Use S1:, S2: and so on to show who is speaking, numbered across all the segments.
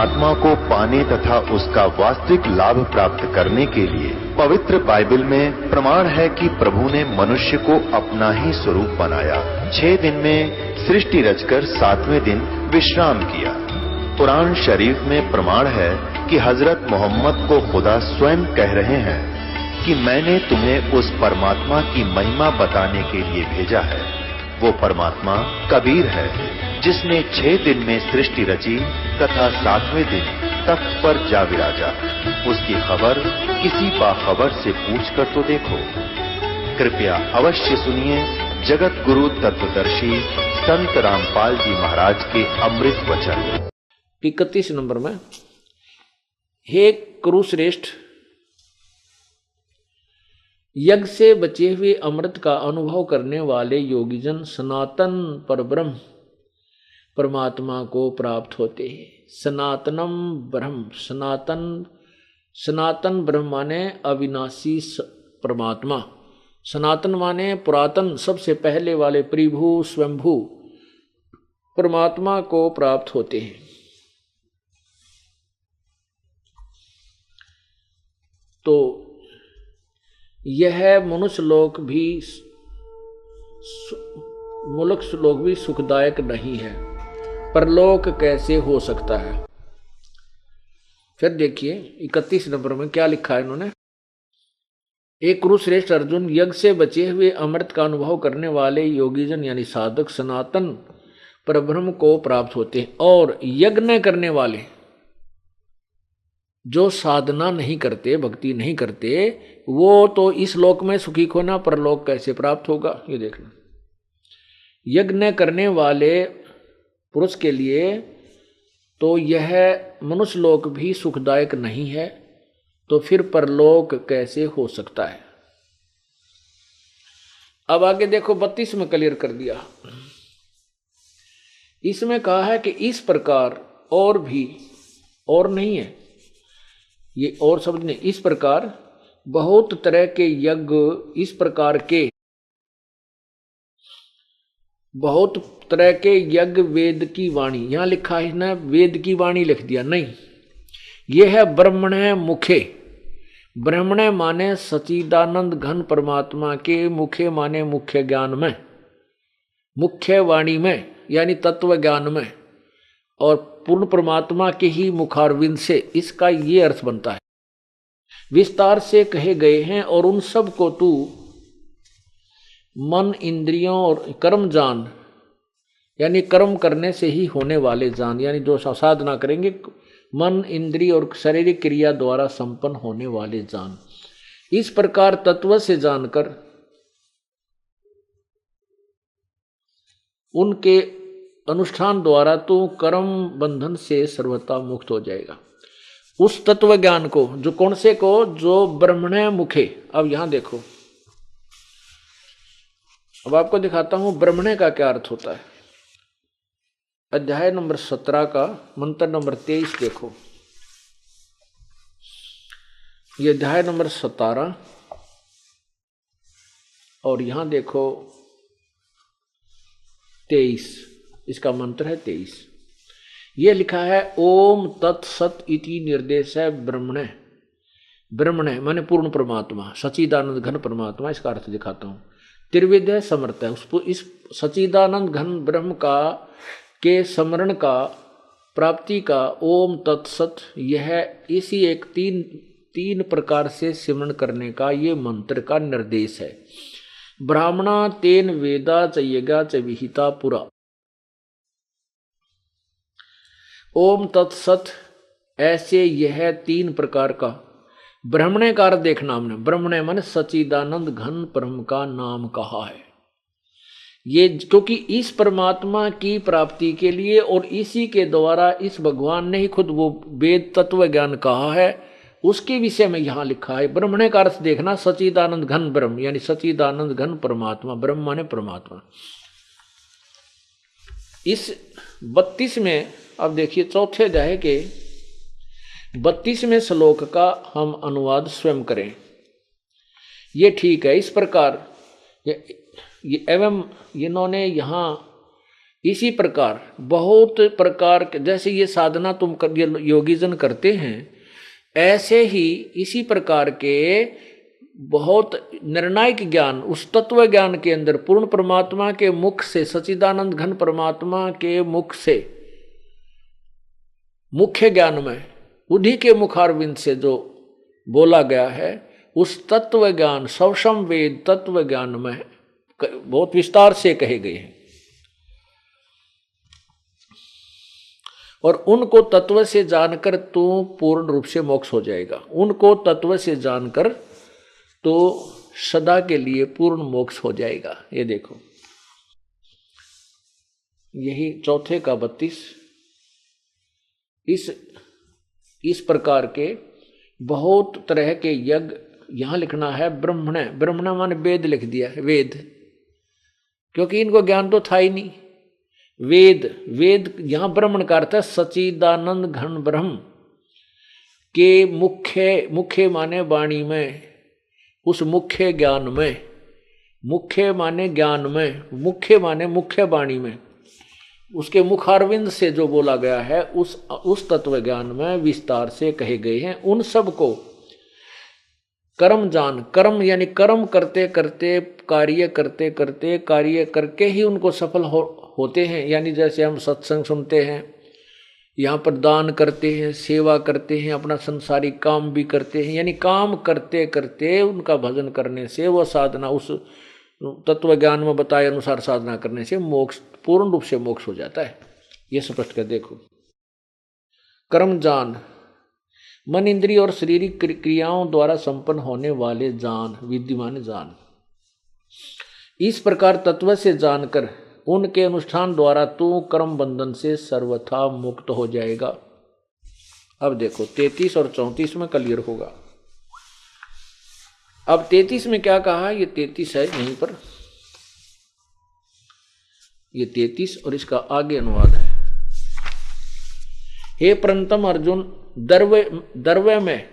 S1: परमात्मा को पाने तथा उसका वास्तविक लाभ प्राप्त करने के लिए पवित्र बाइबल में प्रमाण है कि प्रभु ने मनुष्य को अपना ही स्वरूप बनाया। 6 दिन में सृष्टि रचकर 7वें दिन विश्राम किया। कुरान शरीफ में प्रमाण है कि हजरत मोहम्मद को खुदा स्वयं कह रहे हैं कि मैंने तुम्हें उस परमात्मा की महिमा बताने के लिए भेजा है। वो परमात्मा कबीर है जिसने 6 दिन में सृष्टि रची तथा 7वें दिन तख्त पर जा विराजा। उसकी खबर किसी बाखबर से पूछकर तो देखो। कृपया अवश्य सुनिए जगत गुरु तत्वदर्शी संत रामपाल जी महाराज के अमृत वचन।
S2: 31 नंबर में, हे कुरुश्रेष्ठ, यज्ञ से बचे हुए अमृत का अनुभव करने वाले योगीजन सनातन परब्रह्म परमात्मा को प्राप्त होते हैं। सनातनम ब्रह्म, सनातन ब्रह्म माने अविनाशी परमात्मा। सनातन माने पुरातन, सबसे पहले वाले प्रभु स्वयंभू परमात्मा को प्राप्त होते हैं। तो यह मनुष्य लोक भी सुखदायक नहीं है, परलोक कैसे हो सकता है। फिर देखिए 31 नंबर में क्या लिखा है इन्होंने। एक कुरुश्रेष्ठ अर्जुन, यज्ञ से बचे हुए अमृत का अनुभव करने वाले योगीजन यानी साधक सनातन परब्रह्म को प्राप्त होते हैं, और यज्ञ न करने वाले जो साधना नहीं करते, भक्ति नहीं करते, वो तो इस लोक में सुखी खोना, परलोक कैसे प्राप्त होगा। ये देखना, यज्ञ न करने वाले पुरुष के लिए तो यह मनुष्य लोक भी सुखदायक नहीं है, तो फिर परलोक कैसे हो सकता है। अब आगे देखो 32 में क्लियर कर दिया। इसमें कहा है कि इस प्रकार और भी, और नहीं है ये, और शब्द नहीं, इस प्रकार बहुत तरह के यज्ञ, इस प्रकार के बहुत तरह के यज्ञ वेद की वाणी, यहां लिखा है ना वेद की वाणी लिख दिया, नहीं, यह है ब्रह्मण्य मुखे। ब्रह्मण्य माने सच्चिदानंद घन परमात्मा के, मुखे माने मुख्य ज्ञान में, मुख्य वाणी में यानी तत्व ज्ञान में, और पूर्ण परमात्मा के ही मुखारविंद से, इसका ये अर्थ बनता है। विस्तार से कहे गए हैं और उन सब को तू मन इंद्रियों और कर्म जान, यानी कर्म करने से ही होने वाले जान, यानी जो साधना करेंगे मन इंद्रिय और शारीरिक क्रिया द्वारा संपन्न होने वाले जान। इस प्रकार तत्व से जानकर उनके अनुष्ठान द्वारा तो कर्म बंधन से सर्वथा मुक्त हो जाएगा। उस तत्व ज्ञान को, जो कौन से को, जो ब्रह्मण्य मुखे। अब यहां देखो, अब आपको दिखाता हूं ब्रह्मण्य का क्या अर्थ होता है। अध्याय नंबर 17 का मंत्र नंबर 23 देखो। ये अध्याय नंबर 17 और यहां देखो 23, इसका मंत्र है 23। ये लिखा है ओम तत्सत इति निर्देश है ब्रह्मण्य। ब्रह्मण्य माने पूर्ण परमात्मा, सच्चिदानंद घन परमात्मा, इसका अर्थ दिखाता हूं। त्रिविध समर्थ है, उसको इस सच्चिदानंद घन ब्रह्म का के स्मरण का प्राप्ति का ओम तत्सत, यह इसी एक तीन प्रकार से सिमरण करने का ये मंत्र का निर्देश है। ब्राह्मणा तेन वेदा च यज्ञा च विहिता पुरा। ओम तत्सत, ऐसे यह 3 प्रकार का ब्रह्मण्य का अर्थ देखना हमने। ब्रह्मण्य मन सच्चिदानंद घन ब्रह्म का नाम कहा है। ये क्योंकि इस परमात्मा की प्राप्ति के लिए और इसी के द्वारा इस भगवान ने ही खुद वो वेद तत्व ज्ञान कहा है, उसके विषय में यहां लिखा है। ब्रह्मण्य का अर्थ देखना सच्चिदानंद घन ब्रह्म, यानी सच्चिदानंद घन परमात्मा, ब्रह्म माने परमात्मा। इस 32 में अब देखिए चौथे अध्याय के 32वें श्लोक का हम अनुवाद स्वयं करें। ये ठीक है। इस प्रकार ये एवं इन्होंने यहाँ इसी प्रकार बहुत प्रकार के, जैसे ये साधना तुम योगीजन करते हैं, ऐसे ही इसी प्रकार के बहुत निर्णायक ज्ञान उस तत्व ज्ञान के अंदर पूर्ण परमात्मा के मुख से, सच्चिदानंद घन परमात्मा के मुख से, मुख्य ज्ञान में उन्हीं के मुखारविंद से जो बोला गया है, उस तत्व ज्ञान सवसम वेद तत्व ज्ञान में बहुत विस्तार से कहे गए हैं। और उनको तत्व से जानकर तो पूर्ण रूप से मोक्ष हो जाएगा। उनको तत्व से जानकर तो सदा के लिए पूर्ण मोक्ष हो जाएगा। ये देखो, यही चौथे का 32 इस प्रकार के बहुत तरह के यज्ञ यहां लिखना है। ब्रह्मण, ब्रह्मण माने वेद लिख दिया है, वेद, क्योंकि इनको ज्ञान तो था ही नहीं। वेद, वेद यहां ब्रह्मण का अर्थ है सच्चिदानंद घन ब्रह्म के मुख्य, मुख्य माने वाणी में, उस मुख्य ज्ञान में, मुख्य माने ज्ञान में, मुख्य माने मुख्य वाणी में, उसके मुखारविंद से जो बोला गया है उस तत्व ज्ञान में विस्तार से कहे गए हैं। उन सब को कर्म जान, कर्म यानी कर्म करते करते, कार्य करते करते, कार्य करके ही उनको सफल होते हैं। यानी जैसे हम सत्संग सुनते हैं, यहाँ पर दान करते हैं, सेवा करते हैं, अपना संसारिक काम भी करते हैं, यानी काम करते करते उनका भजन करने से वह साधना उस तत्व ज्ञान में बताए अनुसार साधना करने से मोक्ष, पूर्ण रूप से मोक्ष हो जाता है। ये स्पष्ट कर देखो। कर्म जान, मन इंद्रिय और शारीरिक क्रियाओं द्वारा संपन्न होने वाले जान, विद्यमान जान। इस प्रकार तत्व से जानकर उनके अनुष्ठान द्वारा तू कर्म बंधन से सर्वथा मुक्त हो जाएगा। अब देखो 33 और 34 में क्लियर होगा। अब 33 में क्या कहा, ये 33 है यहीं पर, ये 33 और इसका आगे अनुवाद है। हे परंतम अर्जुन, द्रव्य में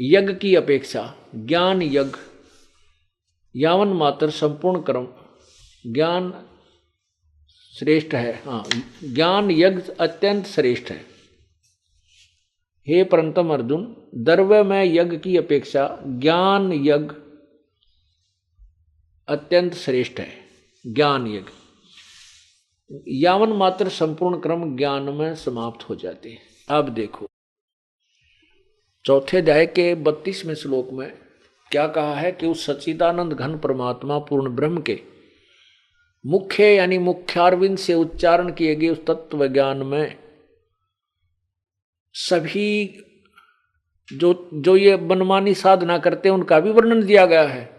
S2: यज्ञ की अपेक्षा ज्ञान यज्ञ यावन मात्र संपूर्ण कर्म ज्ञान श्रेष्ठ है। हाँ, ज्ञान यज्ञ अत्यंत श्रेष्ठ है। हे परंतम अर्जुन, द्रव्य में यज्ञ की अपेक्षा ज्ञान यज्ञ अत्यंत श्रेष्ठ है। ज्ञान यज्ञ यावन मात्र संपूर्ण क्रम ज्ञान में समाप्त हो जाते हैं। अब देखो चौथे अध्याय के 32वें श्लोक में क्या कहा है कि उस सच्चिदानंद घन परमात्मा पूर्ण ब्रह्म के मुख्य यानी मुख्यारविंद से उच्चारण किए गए उस तत्व ज्ञान में सभी जो ये मनमानी साधना करते हैं उनका भी वर्णन दिया गया है,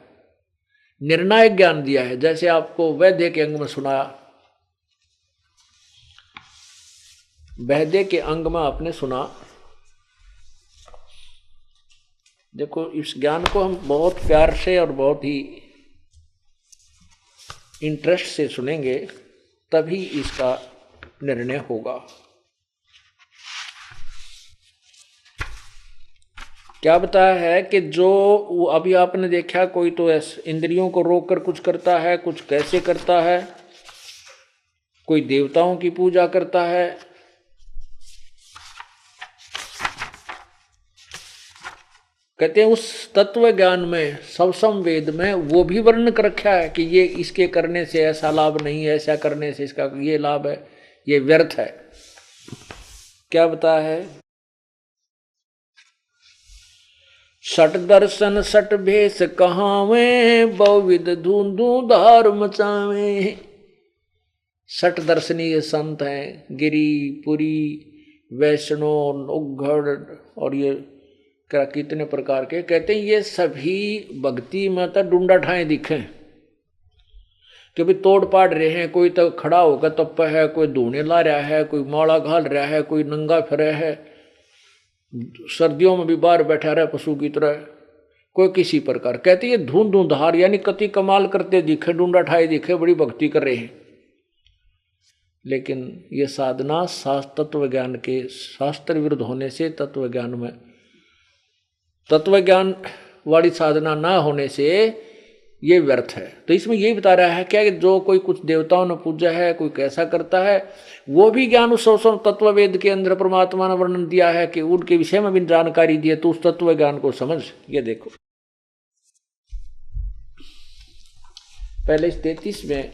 S2: निर्णायक ज्ञान दिया है। जैसे आपको वैद्य के अंग में सुनाया, वैद्य के अंग में आपने सुना। देखो इस ज्ञान को हम बहुत प्यार से और बहुत ही इंटरेस्ट से सुनेंगे, तभी इसका निर्णय होगा। क्या बताया है कि जो अभी आपने देखा, कोई तो इंद्रियों को रोककर कुछ करता है, कुछ कैसे करता है, कोई देवताओं की पूजा करता है, कहते हैं उस तत्व ज्ञान में सवसम वेद में वो भी वर्णन कर रखा है कि ये इसके करने से ऐसा लाभ नहीं है, ऐसा करने से इसका ये लाभ है, ये व्यर्थ है। क्या बताया है, सट दर्शन सट भेष कहावे, बहुविध धूंधू धार मचावे। सट दर्शनीय संत हैं, गिरी पुरी वैष्णव उग्घड़ और ये क्या कितने प्रकार के, कहते हैं ये सभी भक्ति में तो डूंडा ठाए दिखे कि भी तोड़ पाड़ रहे हैं। कोई तो खड़ा होकर तप है, कोई धूने ला रहा है, कोई माला घाल रहा है, कोई नंगा फिरे है, सर्दियों में भी बाहर बैठा रहा पशु की तरह, कोई किसी प्रकार। कहते ये धून धून धार यानी कति कमाल करते दिखे, डूंडा ठाए दिखे, बड़ी भक्ति कर रहे हैं। लेकिन ये साधना तत्व ज्ञान के शास्त्र विरुद्ध होने से, तत्व ज्ञान में तत्व ज्ञान वाली साधना ना होने से ये व्यर्थ है। तो इसमें यही बता रहा है क्या कि जो कोई कुछ देवताओं ने पूजा है, कोई कैसा करता है, वो भी ज्ञान उस तत्व वेद के अंदर परमात्मा ने वर्णन दिया है कि उनके विषय में भी जानकारी दी है, तो उस तत्व ज्ञान को समझ। ये देखो पहले इस 33 में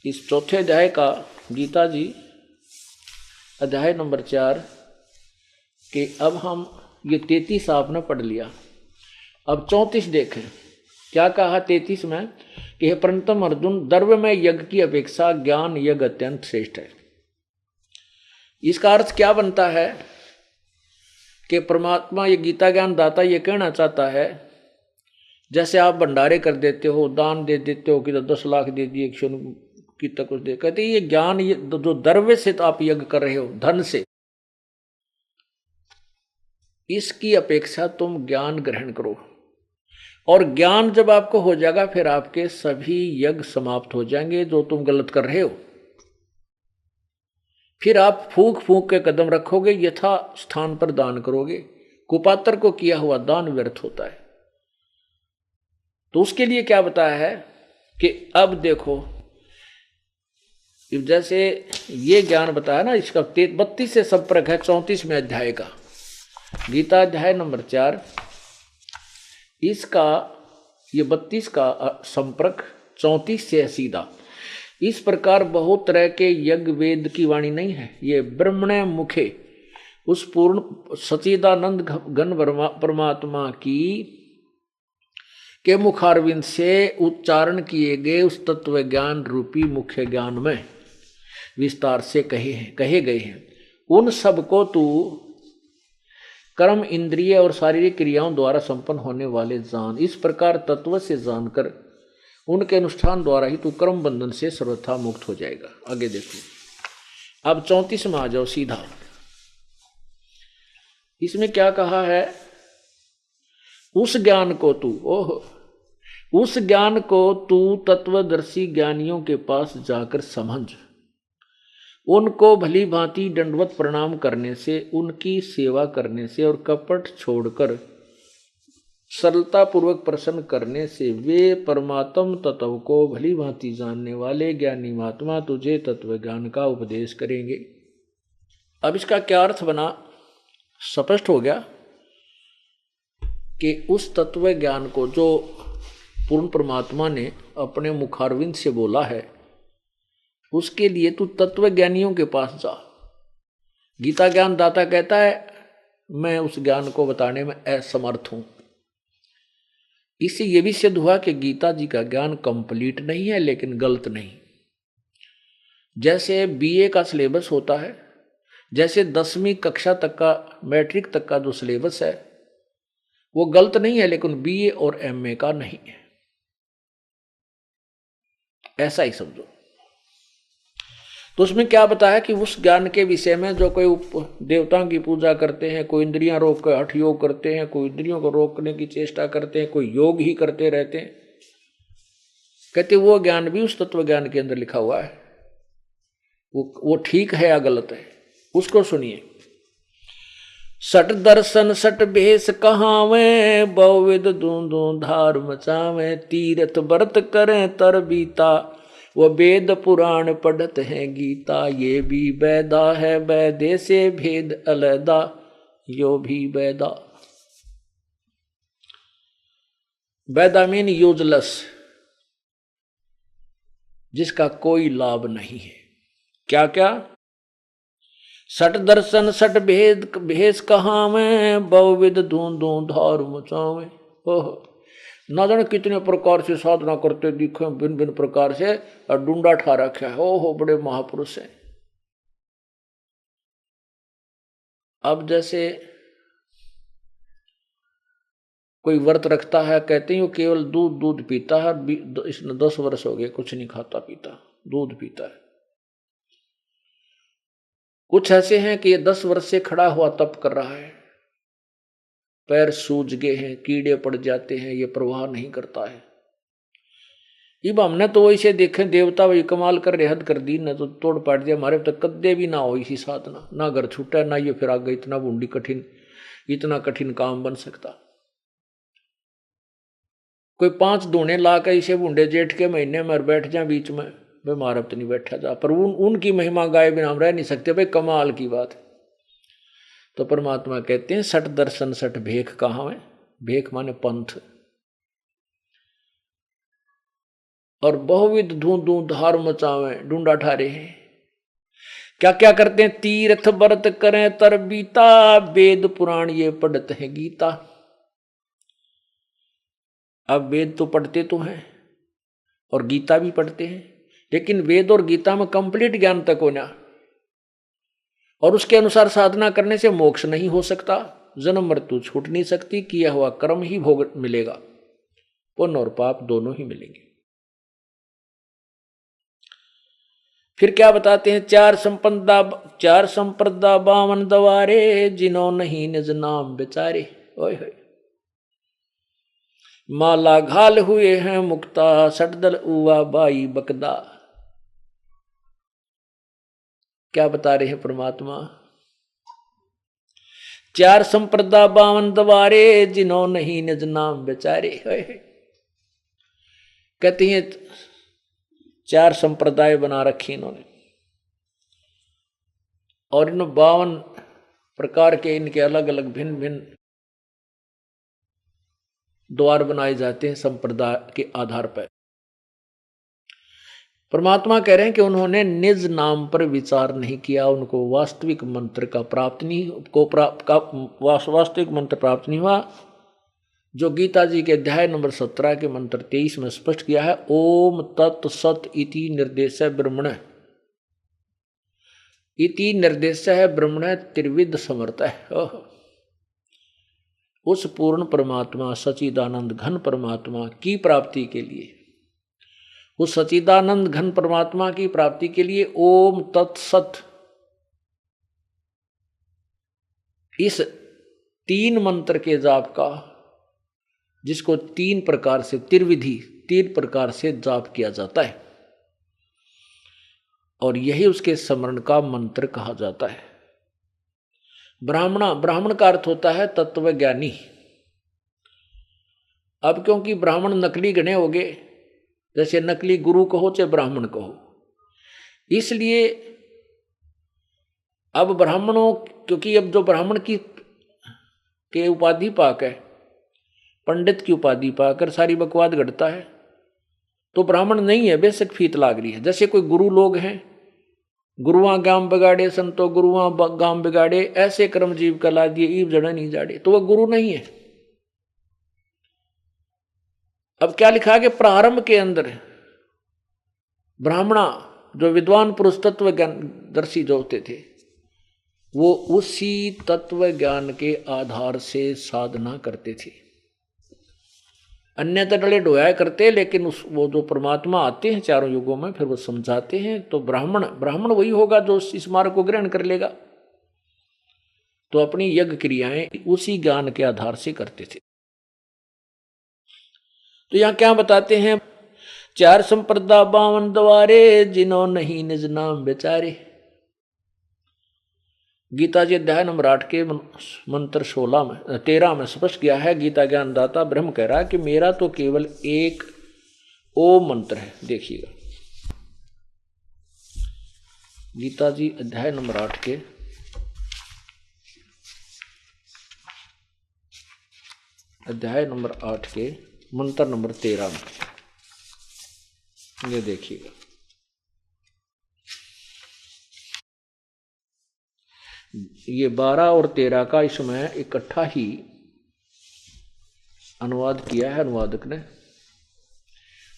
S2: इस चौथे अध्याय का गीता जी अध्याय नंबर 4 के अब हम ये 33 आपने पढ़ लिया। अब 34 देखें क्या कहा 33 में कि हे परंतम अर्जुन, द्रव्य में यज्ञ की अपेक्षा ज्ञान यज्ञ अत्यंत श्रेष्ठ है। इसका अर्थ क्या बनता है कि परमात्मा ये गीता ज्ञान दाता ये कहना चाहता है, जैसे आप भंडारे कर देते हो, दान दे देते हो कि 10 लाख दे दिए, कितना कुछ दे, कहते ये ज्ञान ये जो द्रव्य से तो आप यज्ञ कर रहे हो, धन से, इसकी अपेक्षा तुम ज्ञान ग्रहण करो। और ज्ञान जब आपको हो जाएगा फिर आपके सभी यज्ञ समाप्त हो जाएंगे जो तुम गलत कर रहे हो। फिर आप फूंक फूंक के कदम रखोगे, यथा स्थान पर दान करोगे। कुपात्र को किया हुआ दान व्यर्थ होता है। तो उसके लिए क्या बताया है कि अब देखो, जैसे ये ज्ञान बताया ना, इसका 32 से संपर्क है 34वें अध्याय का, गीता अध्याय नंबर 4, इसका ये 32 का संपर्क 34 से है सीधा। इस प्रकार बहुत तरह के यज्ञ वेद की वाणी नहीं है, ये ब्रह्मण्य मुखे उस पूर्ण सच्चिदानंद घन परमात्मा की के मुखारविंद से उच्चारण किए गए उस तत्व ज्ञान रूपी मुख्य ज्ञान में विस्तार से कहे गए हैं। उन सब को तू कर्म इंद्रिय और शारीरिक क्रियाओं द्वारा संपन्न होने वाले जान। इस प्रकार तत्व से जानकर उनके अनुष्ठान द्वारा ही तू कर्म बंधन से सर्वथा मुक्त हो जाएगा। आगे देखो, अब 34 में आ जाओ सीधा। इसमें क्या कहा है, उस ज्ञान को तू उस ज्ञान को तू तत्वदर्शी ज्ञानियों के पास जाकर समझ, उनको भली भांति दंडवत प्रणाम करने से, उनकी सेवा करने से और कपट छोड़कर सरलता पूर्वक प्रसन्न करने से वे परमात्म तत्व को भली भांति जानने वाले ज्ञानी महात्मा तुझे तत्व ज्ञान का उपदेश करेंगे। अब इसका क्या अर्थ बना, स्पष्ट हो गया कि उस तत्व ज्ञान को जो पूर्ण परमात्मा ने अपने मुखारविंद से बोला है, उसके लिए तू तत्व ज्ञानियों के पास जा। गीता ज्ञान दाता कहता है मैं उस ज्ञान को बताने में असमर्थ हूं। इससे यह भी सिद्ध हुआ कि गीता जी का ज्ञान कंप्लीट नहीं है लेकिन गलत नहीं। जैसे बीए का सिलेबस होता है, जैसे 10वीं कक्षा तक का, मैट्रिक तक का जो सिलेबस है वो गलत नहीं है लेकिन बीए और एमए का नहीं है, ऐसा ही समझो। तो उसमें क्या बताया कि उस ज्ञान के विषय में जो कोई देवताओं की पूजा करते हैं, कोई इंद्रियां रोक कर हठ योग करते हैं, कोई इंद्रियों को रोकने की चेष्टा करते हैं, कोई योग ही करते रहते हैं, कहते वो ज्ञान भी उस तत्व ज्ञान के अंदर लिखा हुआ है, वो ठीक है या गलत है, उसको सुनिए। सट दर्शन सट भेष कहावे, बहुविध दूं धार मचावे, तीर्थ व्रत करें तर बीता, वो वेद पुराण पढ़त है गीता, ये भी वैदा है वैदे से भेद अलैदा, यो भी वैदा। वैदा मीन यूजलेस, जिसका कोई लाभ नहीं है। क्या क्या, सट दर्शन सट भेद भेष कहावे, बहुविध दूं धार मचावे। ओह, ना जाने कितने प्रकार से साधना करते दिखे, भिन्न भिन्न प्रकार से, और डूंडा ठा रखा है। ओहो, बड़े महापुरुष हैं। अब जैसे कोई व्रत रखता है, कहते हैं वो केवल दूध पीता है, इसने 10 वर्ष हो गए कुछ नहीं खाता पीता, दूध पीता है। कुछ ऐसे हैं कि ये 10 वर्ष से खड़ा हुआ तप कर रहा है, पैर सूज गए हैं, कीड़े पड़ जाते हैं, ये प्रवाह नहीं करता है। अब हमने तो वैसे देखे देवता वही कमाल कर रहे, हद कर दी, न तो तोड़ पाट दिया, हमारे तक कद्दे भी ना हो इसी साधना, ना घर छूटा ना ये फिर आगे इतना बूंदी कठिन, इतना कठिन काम बन सकता। कोई 5 दूने ला के इसे बूढ़े जेठ के महीने में बैठ जाए बीच में, भाई मारा तो नहीं बैठा जा, पर उनकी महिमा गाए बिना हम रह नहीं सकते। भाई कमाल की बात है। तो परमात्मा कहते हैं सठ दर्शन सठ भेख कहाँ है। भेख माने पंथ। और बहुविध धू धू धार मचावे ढूंढा ठारे हैं। क्या क्या करते हैं? तीर्थ व्रत करें तर बीता, वेद पुराण ये पढ़ते हैं गीता। अब वेद तो पढ़ते तो हैं और गीता भी पढ़ते हैं, लेकिन वेद और गीता में कंप्लीट ज्ञान तक होना और उसके अनुसार साधना करने से मोक्ष नहीं हो सकता, जन्म मृत्यु छूट नहीं सकती, किया हुआ कर्म ही भोग मिलेगा, पुण्य और पाप दोनों ही मिलेंगे। फिर क्या बताते हैं? चार संप्रदा 52 दवारे, जिन्हों नहीं निज नाम बेचारे। ओए होए, माला घाल हुए हैं मुक्ता, सटदल उवा बाई बकदा। क्या बता रहे हैं परमात्मा? 4 संप्रदा 52 दवारे, जिन्हों नहीं निज नाम बेचारे। कहती हैं 4 संप्रदाय बना रखी इन्होंने, और इन 52 प्रकार के इनके अलग अलग भिन्न भिन्न द्वार बनाए जाते हैं संप्रदाय के आधार पर। परमात्मा कह रहे हैं कि उन्होंने निज नाम पर विचार नहीं किया, उनको वास्तविक मंत्र का प्राप्त नहीं वास्तविक मंत्र प्राप्त नहीं हुआ। जो गीता जी के अध्याय नंबर 17 के मंत्र 23 में स्पष्ट किया है, ओम तत् सत इति निर्देश ब्रह्मण। इति निर्देश है ब्रह्मण त्रिविध समर्थ है। उस पूर्ण परमात्मा सच्चिदानंद घन परमात्मा की प्राप्ति के लिए, उस सच्चिदानंद घन परमात्मा की प्राप्ति के लिए ओम तत्सत इस 3 मंत्र के जाप का, जिसको 3 प्रकार से त्रिविधि 3 प्रकार से जाप किया जाता है, और यही उसके स्मरण का मंत्र कहा जाता है। ब्राह्मण का अर्थ होता है तत्व ज्ञानी। अब क्योंकि ब्राह्मण नकली गणे हो गए, जैसे नकली गुरु कहो चाहे ब्राह्मण कहो, इसलिए अब ब्राह्मणों, क्योंकि अब जो ब्राह्मण की के उपाधि पाकर, पंडित की उपाधि पाकर सारी बकवाद घटता है, तो ब्राह्मण नहीं है, बेशक फीत लाग रही है। जैसे कोई गुरु लोग हैं, गुरुआ गाम बिगाड़े संतो गुरुआ गाम बिगाड़े, ऐसे कर्म जीव कला दिए ईव जड़ा नहीं जाड़े, तो वह गुरु नहीं है। अब क्या लिखा कि प्रारंभ के अंदर ब्राह्मणा जो विद्वान पुरुष तत्व ज्ञान दर्शी जो होते थे, वो उसी तत्व ज्ञान के आधार से साधना करते थे। अन्यथा डले ढोया करते, लेकिन वो जो परमात्मा आते हैं चारों युगों में, फिर वो समझाते हैं, तो ब्राह्मण वही होगा जो इस मार्ग को ग्रहण कर लेगा। तो अपनी यज्ञ क्रियाएं उसी ज्ञान के आधार से करते थे। तो यहां क्या बताते हैं? 4 संप्रदा 52 द्वारे, जिन्हों नहीं निज नाम बेचारे। गीता जी अध्याय नंबर 8 के मंत्र 13 में स्पष्ट किया है। गीता ज्ञानदाता ब्रह्म कह रहा है कि मेरा तो केवल एक ओम मंत्र है। देखिएगा गीता जी अध्याय नंबर 8 के मंत्र नंबर 13 में ये देखिएगा। ये 12 और 13 का इसमें इकट्ठा ही अनुवाद किया है अनुवादक ने,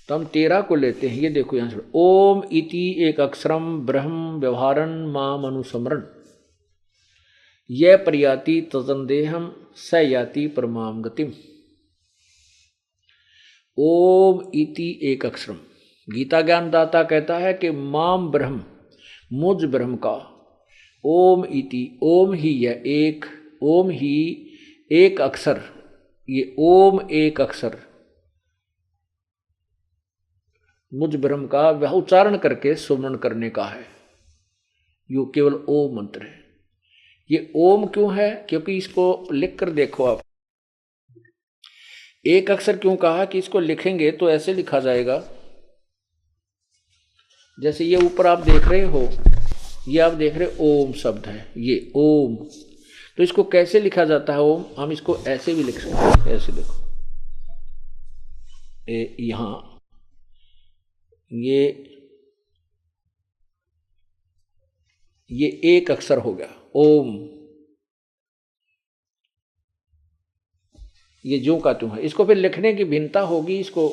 S2: तो हम 13 को लेते हैं। ये देखो यहां से, ओम इति एक अक्षरम ब्रह्म व्यवहारन माम अनुसमरण, यह प्रयाति तजंदेहम स याति परमाम गतिम। ओम इति एक अक्षरम, गीता ज्ञानदाता कहता है कि माम ब्रह्म, मुझ ब्रह्म का, ओम इति, ओम ही यह एक, ओम ही एक अक्षर, ये ओम एक अक्षर मुझ ब्रह्म का वह उच्चारण करके सुमरण करने का है। यो केवल ओम मंत्र है। ये ओम क्यों है? क्योंकि इसको लिख कर देखो आप, एक अक्षर क्यों कहा कि इसको लिखेंगे तो ऐसे लिखा जाएगा, जैसे ये ऊपर आप देख रहे हो, ये आप देख रहे ओम शब्द है, ये ओम, तो इसको कैसे लिखा जाता है ओम? हम इसको ऐसे भी लिख सकते हैं, ऐसे देखो, यहां ये एक अक्षर हो गया ओम, ये जो का त्यों है। इसको फिर लिखने की भिन्नता होगी, इसको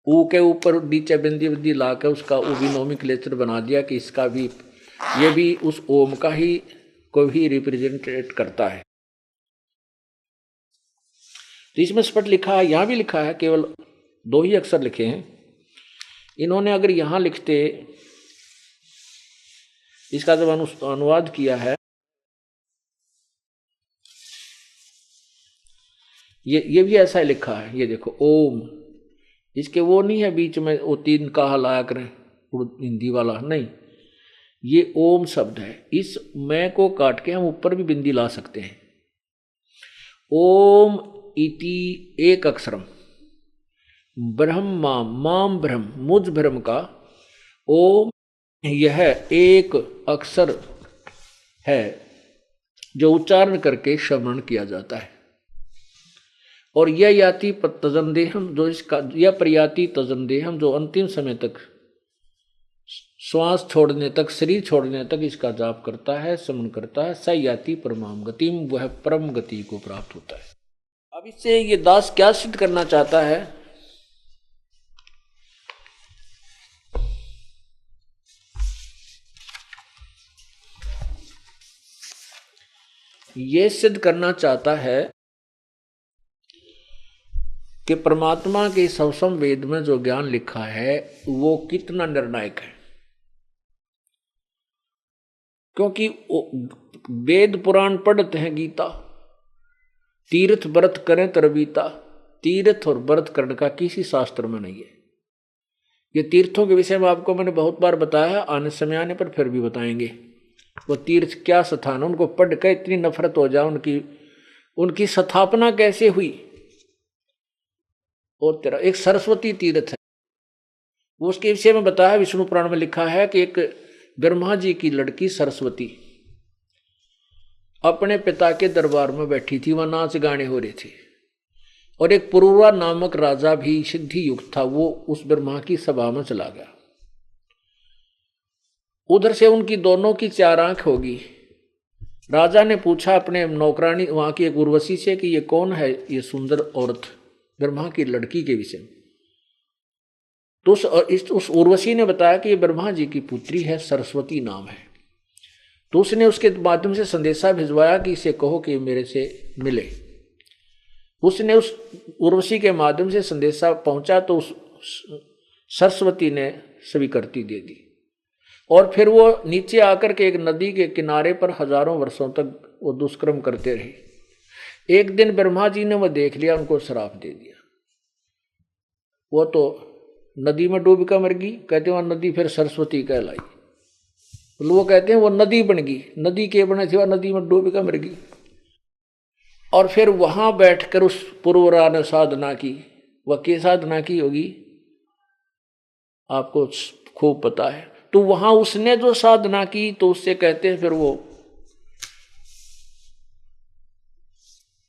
S2: ऊ के ऊपर नीचे बिंदी बिंदी ला के उसका ऊ भी नोमेनक्लेचर बना दिया कि इसका भी, ये भी उस ओम का ही को भी रिप्रेजेंटेट करता है। तो इसमें स्पष्ट लिखा है, यहां भी लिखा है, केवल 2 ही अक्षर लिखे हैं इन्होंने। अगर यहां लिखते, इसका जब अनुवाद किया है, ये भी ऐसा ही लिखा है, ये देखो ओम, इसके वो नहीं है बीच में वो 3 का लाया करें हिंदी वाला, नहीं, ये ओम शब्द है। इस मैं को काट के हम ऊपर भी बिंदी ला सकते हैं। ओम इति एक अक्षरम ब्रह्मा माम ब्रह्म, मुझ ब्रह्म का ओम, यह एक अक्षर है जो उच्चारण करके श्रवण किया जाता है। और यह याति तजनदेहम, जो इसका यह प्रयाति तजनदेहम, जो अंतिम समय तक श्वास छोड़ने तक, शरीर छोड़ने तक इसका जाप करता है, श्रवण करता है, स याति परमाम गतिम, वह परम गति को प्राप्त होता है। अब इससे ये दास क्या सिद्ध करना चाहता है? ये सिद्ध करना चाहता है कि परमात्मा के सवसम वेद में जो ज्ञान लिखा है वो कितना निर्णायक है। क्योंकि वेद पुराण पढ़ते हैं गीता, तीर्थ व्रत करें तरबीता, तीर्थ और व्रत करने का किसी शास्त्र में नहीं है। ये तीर्थों के विषय में आपको मैंने बहुत बार बताया, आने समय आने पर फिर भी बताएंगे। वो तीर्थ क्या स्थान, उनको पढ़ कर इतनी नफरत हो जाए, उनकी स्थापना कैसे हुई। और तेरा एक सरस्वती तीर्थ है, वो उसके विषय में बताया, विष्णु पुराण में लिखा है कि एक ब्रह्मा जी की लड़की सरस्वती अपने पिता के दरबार में बैठी थी, वहां नाच गाने हो रहे थे, और एक पुरुरा नामक राजा भी सिद्धि युक्त था, वो उस ब्रह्मा की सभा में चला गया। उधर से उनकी दोनों की 4 आंख होगी। राजा ने पूछा अपने नौकरानी वहां की एक उर्वशी से कि ये कौन है ये सुंदर औरत, ब्रह्मा की लड़की के विषय में। तो उस उर्वशी ने बताया कि ये ब्रह्मा जी की पुत्री है, सरस्वती नाम है। तो उसने उसके माध्यम से संदेशा भिजवाया कि इसे कहो कि मेरे से मिले। उसने उस उर्वशी के माध्यम से संदेशा पहुंचा तो उस सरस्वती ने स्वीकृति दे दी, और फिर वो नीचे आकर के एक नदी के किनारे पर हजारों वर्षों तक वो दुष्कर्म करते रहे। एक दिन ब्रह्मा जी ने वो देख लिया, उनको श्राप दे दिया। वो तो नदी में डूब कर मर गई, कहते वह नदी फिर सरस्वती कहलाई। वो कहते हैं वो नदी बन गई, नदी के बने थे, वह नदी में डूब कर मर गई। और फिर वहां बैठकर उस पुरवरा ने साधना की। वह क्या साधना की होगी आपको खूब पता है। तो वहां उसने जो साधना की तो उससे कहते हैं फिर वो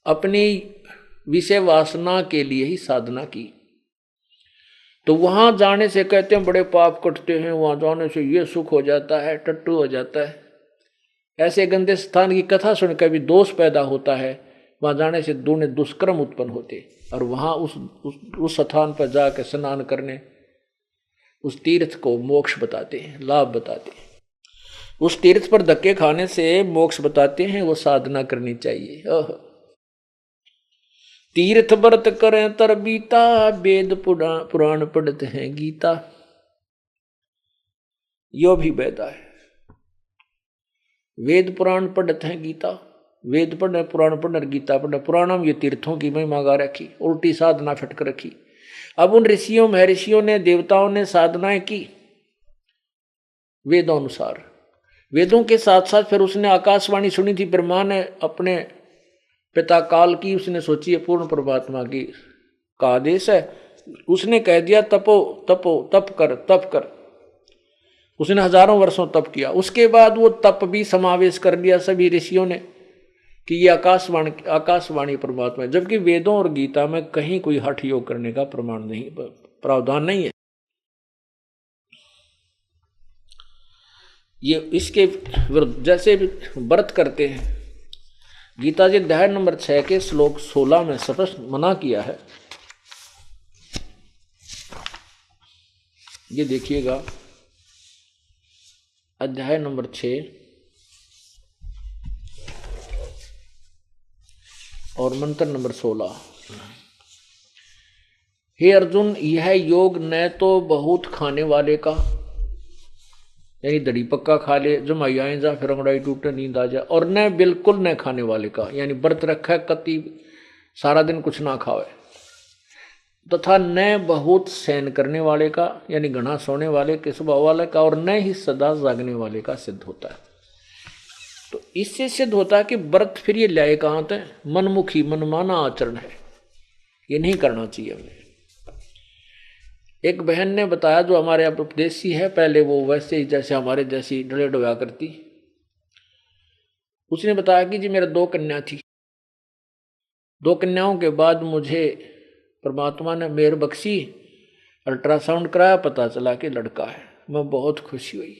S2: अपनी विषय वासना के लिए ही साधना की। तो वहां जाने से कहते हैं बड़े पाप कटते हैं, वहां जाने से ये सुख हो जाता है, टट्टू हो जाता है। ऐसे गंदे स्थान की कथा सुनकर भी दोष पैदा होता है, वहां जाने से दुष्कर्म उत्पन्न होते। और वहां उस स्थान पर जाकर स्नान करने, उस तीर्थ को मोक्ष बताते हैं, लाभ बताते हैं। उस तीर्थ पर धक्के खाने से मोक्ष बताते हैं, वो साधना करनी चाहिए। तीर्थ व्रत करें तरबीता, वेद पुराण पढ़ते हैं गीता। यो भी वेदा है, वेद पुराण पढ़ते हैं गीता, वेद पढ़ने पुराण पढ़ने गीता पढ़ने। पुराणम ये तीर्थों की महिमा गा रखी, उल्टी साधना फटक रखी। अब उन ऋषियों महर्षियों ने, देवताओं ने साधनाएं की वेदों अनुसार। वेदों के साथ साथ फिर उसने आकाशवाणी सुनी थी, ब्रह्मा ने अपने पिता काल की उसने सोची है, पूर्ण परमात्मा की का आदेश है। उसने कह दिया तपो तपो, तप कर तप कर। उसने हजारों वर्षों तप किया। उसके बाद वो तप भी समावेश कर लिया सभी ऋषियों ने कि ये आकाशवाणी परमात्मा है, जबकि वेदों और गीता में कहीं कोई हठ योग करने का प्रमाण नहीं, प्रावधान नहीं है। ये इसके विरुद्ध जैसे व्रत करते हैं, गीता जी अध्याय नंबर 6 के श्लोक 16 में स्पष्ट मना किया है। ये देखिएगा, अध्याय नंबर 6 और मंत्र नंबर 16। हे अर्जुन, यह योग न तो बहुत खाने वाले का, यानी दड़ी पक्का खा ले, जमाई आए जा फिर अंगड़ाई टूटे नींद आ जाए, और न बिल्कुल न खाने वाले का, यानी व्रत रखा है कति सारा दिन कुछ ना खावे, तथा न बहुत सहन करने वाले का, यानी घना सोने वाले के स्वभाव वाले का, और न ही सदा जागने वाले का सिद्ध होता है। तो इससे सिद्ध होता है कि व्रत फिर ये लाए कहाँ थे, मनमुखी मनमाना आचरण है, ये नहीं करना चाहिए हमें। एक बहन ने बताया जो हमारे यहाँ उपदेशी है, पहले वो वैसे ही जैसे हमारे जैसी डले डोया करती, उसने बताया कि जी मेरे 2 कन्या थी, 2 कन्याओं के बाद मुझे परमात्मा ने मेहर बख्शी, अल्ट्रासाउंड कराया, पता चला कि लड़का है। मैं बहुत खुशी हुई।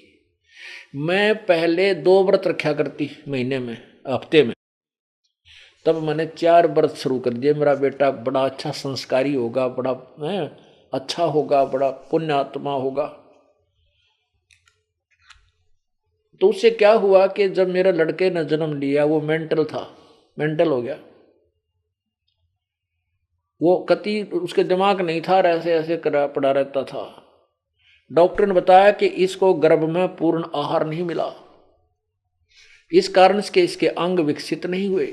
S2: मैं पहले 2 व्रत रखा करती महीने में, हफ्ते में, तब मैंने 4 व्रत शुरू कर दिए। मेरा बेटा बड़ा अच्छा संस्कारी होगा, बड़ा अच्छा होगा, बड़ा पुण्यात्मा होगा। तो उससे क्या हुआ कि जब मेरे लड़के ने जन्म लिया, वो मेंटल हो गया। वो कति उसके दिमाग नहीं था, ऐसे ऐसे पड़ा रहता था। डॉक्टर ने बताया कि इसको गर्भ में पूर्ण आहार नहीं मिला, इस कारण से इसके अंग विकसित नहीं हुए।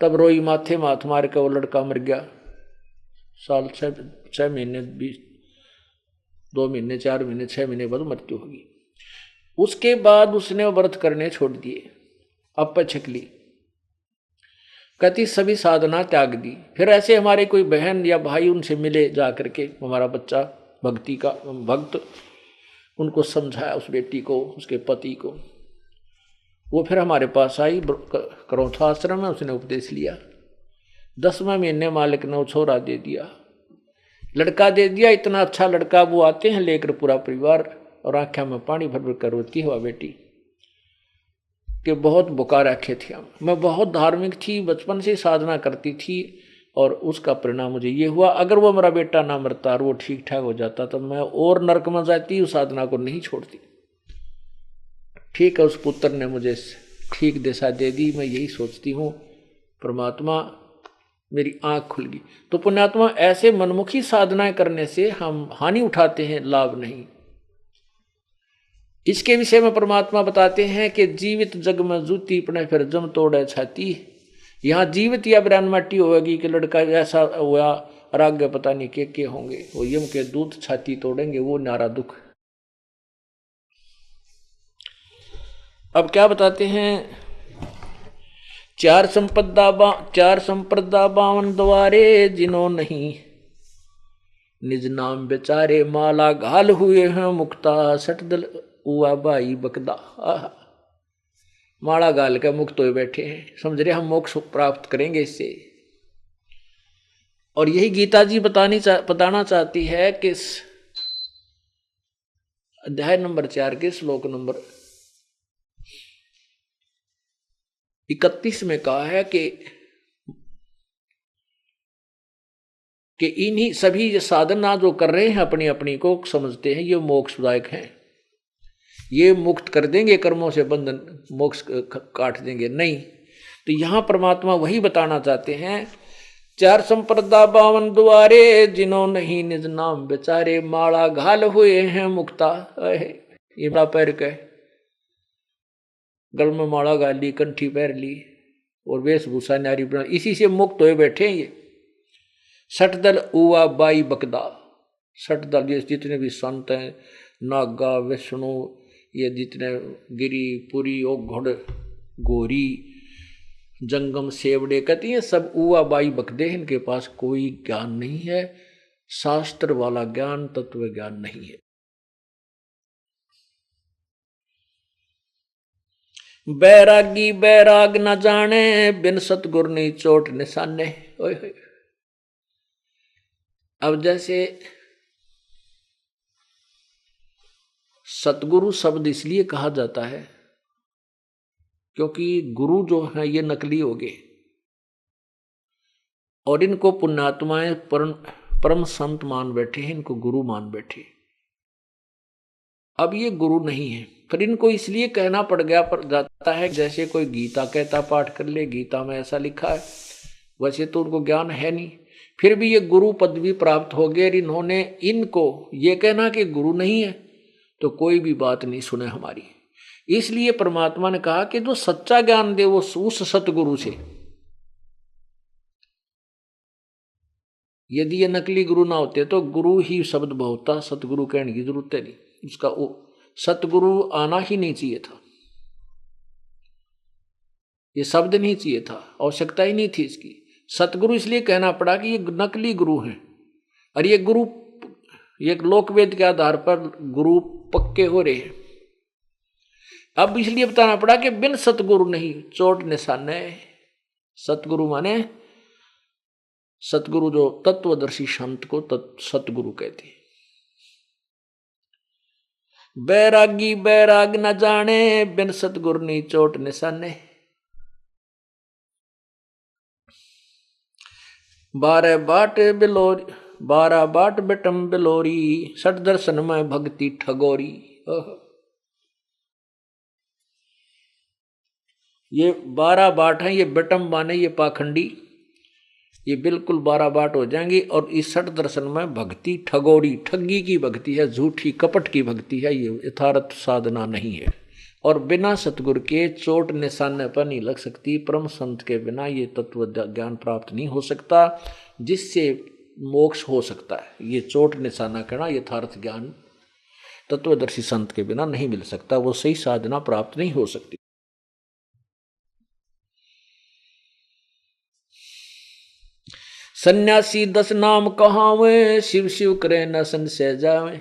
S2: तब रोई माथे माथ मार के वो लड़का मर गया। साल 6 महीने 2 महीने 4 महीने 6 महीने बाद मृत्यु होगी। उसके बाद उसने व्रत करने छोड़ दिए, अपछकली, कहती सभी साधना त्याग दी। फिर ऐसे हमारे कोई बहन या भाई उनसे मिले जा करके, हमारा बच्चा भक्ति का भक्त, उनको समझाया, उस बेटी को, उसके पति को। वो फिर हमारे पास आई, करौथा आश्रम में, उसने उपदेश लिया। 10वें महीने मालिक ने छोरा दे दिया, लड़का दे दिया। इतना अच्छा लड़का, वो आते हैं लेकर पूरा परिवार, और आँखें में पानी भर भर कर रोती हुआ बेटी कि बहुत बुका रखे थे हम। मैं बहुत धार्मिक थी, बचपन से साधना करती थी, और उसका परिणाम मुझे ये हुआ। अगर वो मेरा बेटा ना मरता और वो ठीक ठाक हो जाता तो मैं और नरक में जाती, उस साधना को नहीं छोड़ती। ठीक है, उस पुत्र ने मुझे ठीक दिशा दे दी। मैं यही सोचती हूँ, परमात्मा मेरी आंख खुल गई। तो पुण्यात्मा, ऐसे मनमुखी साधनाएं करने से हम हानि उठाते हैं, लाभ नहीं। इसके विषय में परमात्मा बताते हैं कि जीवित जग में जूती पड़े फिर जम तोड़े छाती। यहाँ जीवित या बयान माटी होगी कि लड़का ऐसा हुआ, और आगे पता नहीं के होंगे, वो यम के दूध छाती तोड़ेंगे, वो नारा दुख। अब क्या बताते हैं, 4 संप्रदा 52 द्वारे, जिन्हों नहीं निज नाम बेचारे, माला घाल हुए हैं मुक्ता, सटदल उआ बाई बकदा। माला गाल के मुक्त हुए बैठे हैं, समझ रहे हम मोक्ष प्राप्त करेंगे इससे। और यही गीता जी बताना चाहती है कि अध्याय नंबर 4 के श्लोक नंबर 31 में कहा है कि इन्हीं सभी साधना जो कर रहे हैं अपनी अपनी को समझते हैं ये मोक्षदायक हैं, ये मुक्त कर देंगे कर्मों से बंधन, मोक्ष काट देंगे, नहीं। तो यहां परमात्मा वही बताना चाहते हैं, 4 संप्रदा 52 द्वारे, जिन्हों नहीं निज नाम बेचारे, माला घाल हुए हैं मुक्ता। ये बड़ा पैर के गल में माला गाल ली, कंठी पैर ली, और वेशभूषा नारी बना, इसी से मुक्त हुए बैठे हैं ये। सटदल उआ बाई बकदा, सटदल ये जितने भी संत हैं, नागा विष्णु, ये जितने गिरी पुरी ओ घोड़ गोरी, जंगम सेवड़े कहती हैं सब उआ बाई बकदे, इनके पास कोई ज्ञान नहीं है, शास्त्र वाला ज्ञान, तत्व ज्ञान नहीं है। बैरागी बैराग न जाने, बिन सतगुर नहीं चोट निशाने। ओए होए। अब जैसे सतगुरु शब्द इसलिए कहा जाता है क्योंकि गुरु जो है ये नकली हो गए और इनको पुण्यात्माएं परम संत मान बैठे हैं, इनको गुरु मान बैठे। अब ये गुरु नहीं है, फिर इनको इसलिए कहना पड़ गया पर जाता है जैसे कोई गीता कहता पाठ कर ले, गीता में ऐसा लिखा है, वैसे तो उनको ज्ञान है नहीं, फिर भी ये गुरु पदवी प्राप्त हो गए। इन्होंने इनको ये कहना कि गुरु नहीं है तो कोई भी बात नहीं सुने हमारी। इसलिए परमात्मा ने कहा कि जो सच्चा ज्ञान दे वो उस सतगुरु से। यदि ये नकली गुरु ना होते तो गुरु ही शब्द बहुता, सतगुरु कहने की जरूरत है नहीं, उसका वो सतगुरु आना ही नहीं चाहिए था, ये शब्द नहीं चाहिए था, आवश्यकता ही नहीं थी इसकी। सतगुरु इसलिए कहना पड़ा कि ये नकली गुरु हैं और ये गुरु ये लोकवेद के आधार पर गुरु पक्के हो रहे हैं। अब इसलिए बताना पड़ा कि बिन सतगुरु नहीं चोट निशाने। सतगुरु माने सतगुरु जो तत्वदर्शी संत को सतगुरु कहते हैं। बैरागी बैराग न जाने, बिन सतगुरु नहीं चोट निशाने। 12 बाट बेटम बिलोरी, सठ दर्शन में भक्ति ठगोरी। ये 12 बाट हैं, ये बेटम माने ये पाखंडी, ये बिल्कुल 12 बाट हो जाएंगी। और इस 60 दर्शन में भक्ति ठगोरी, ठगी की भक्ति है, झूठी कपट की भक्ति है, ये यथार्थ साधना नहीं है। और बिना सतगुर के चोट निशाने पर नहीं लग सकती। परम संत के बिना ये तत्व ज्ञान प्राप्त नहीं हो सकता जिससे मोक्ष हो सकता है। ये चोट निशाना कहना यथार्थ ज्ञान तत्वदर्शी संत के बिना नहीं मिल सकता, वो सही साधना प्राप्त नहीं हो सकती। सन्यासी 10 नाम कहावे, शिव शिव करे न संशय जावे।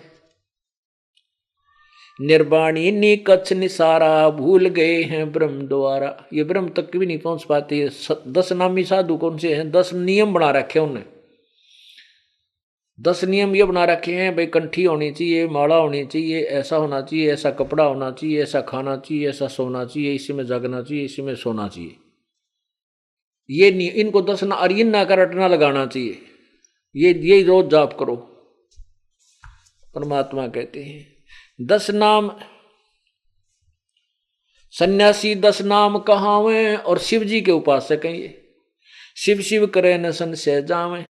S2: निर्वाणी नी कच्छ निसारा, भूल गए हैं ब्रह्म द्वारा। ये ब्रह्म तक भी नहीं पहुंच पाते। 10 नामी साधु कौन से हैं? 10 नियम बना रखे उन्होंने। 10 नियम ये बना रखे हैं, भाई कंठी होनी चाहिए, माला होनी चाहिए, ऐसा होना चाहिए, ऐसा कपड़ा होना चाहिए, ऐसा खाना चाहिए, ऐसा सोना चाहिए, इसी में जागना चाहिए, इसी में सोना चाहिए। ये नहीं, इनको 10 ना अरियन ना कर रटना लगाना चाहिए। ये रोज जाप करो। परमात्मा कहते हैं 10 नाम, सन्यासी 10 नाम कहावे और शिव जी के उपासक हैं ये। शिव शिव करे न संशय जावे।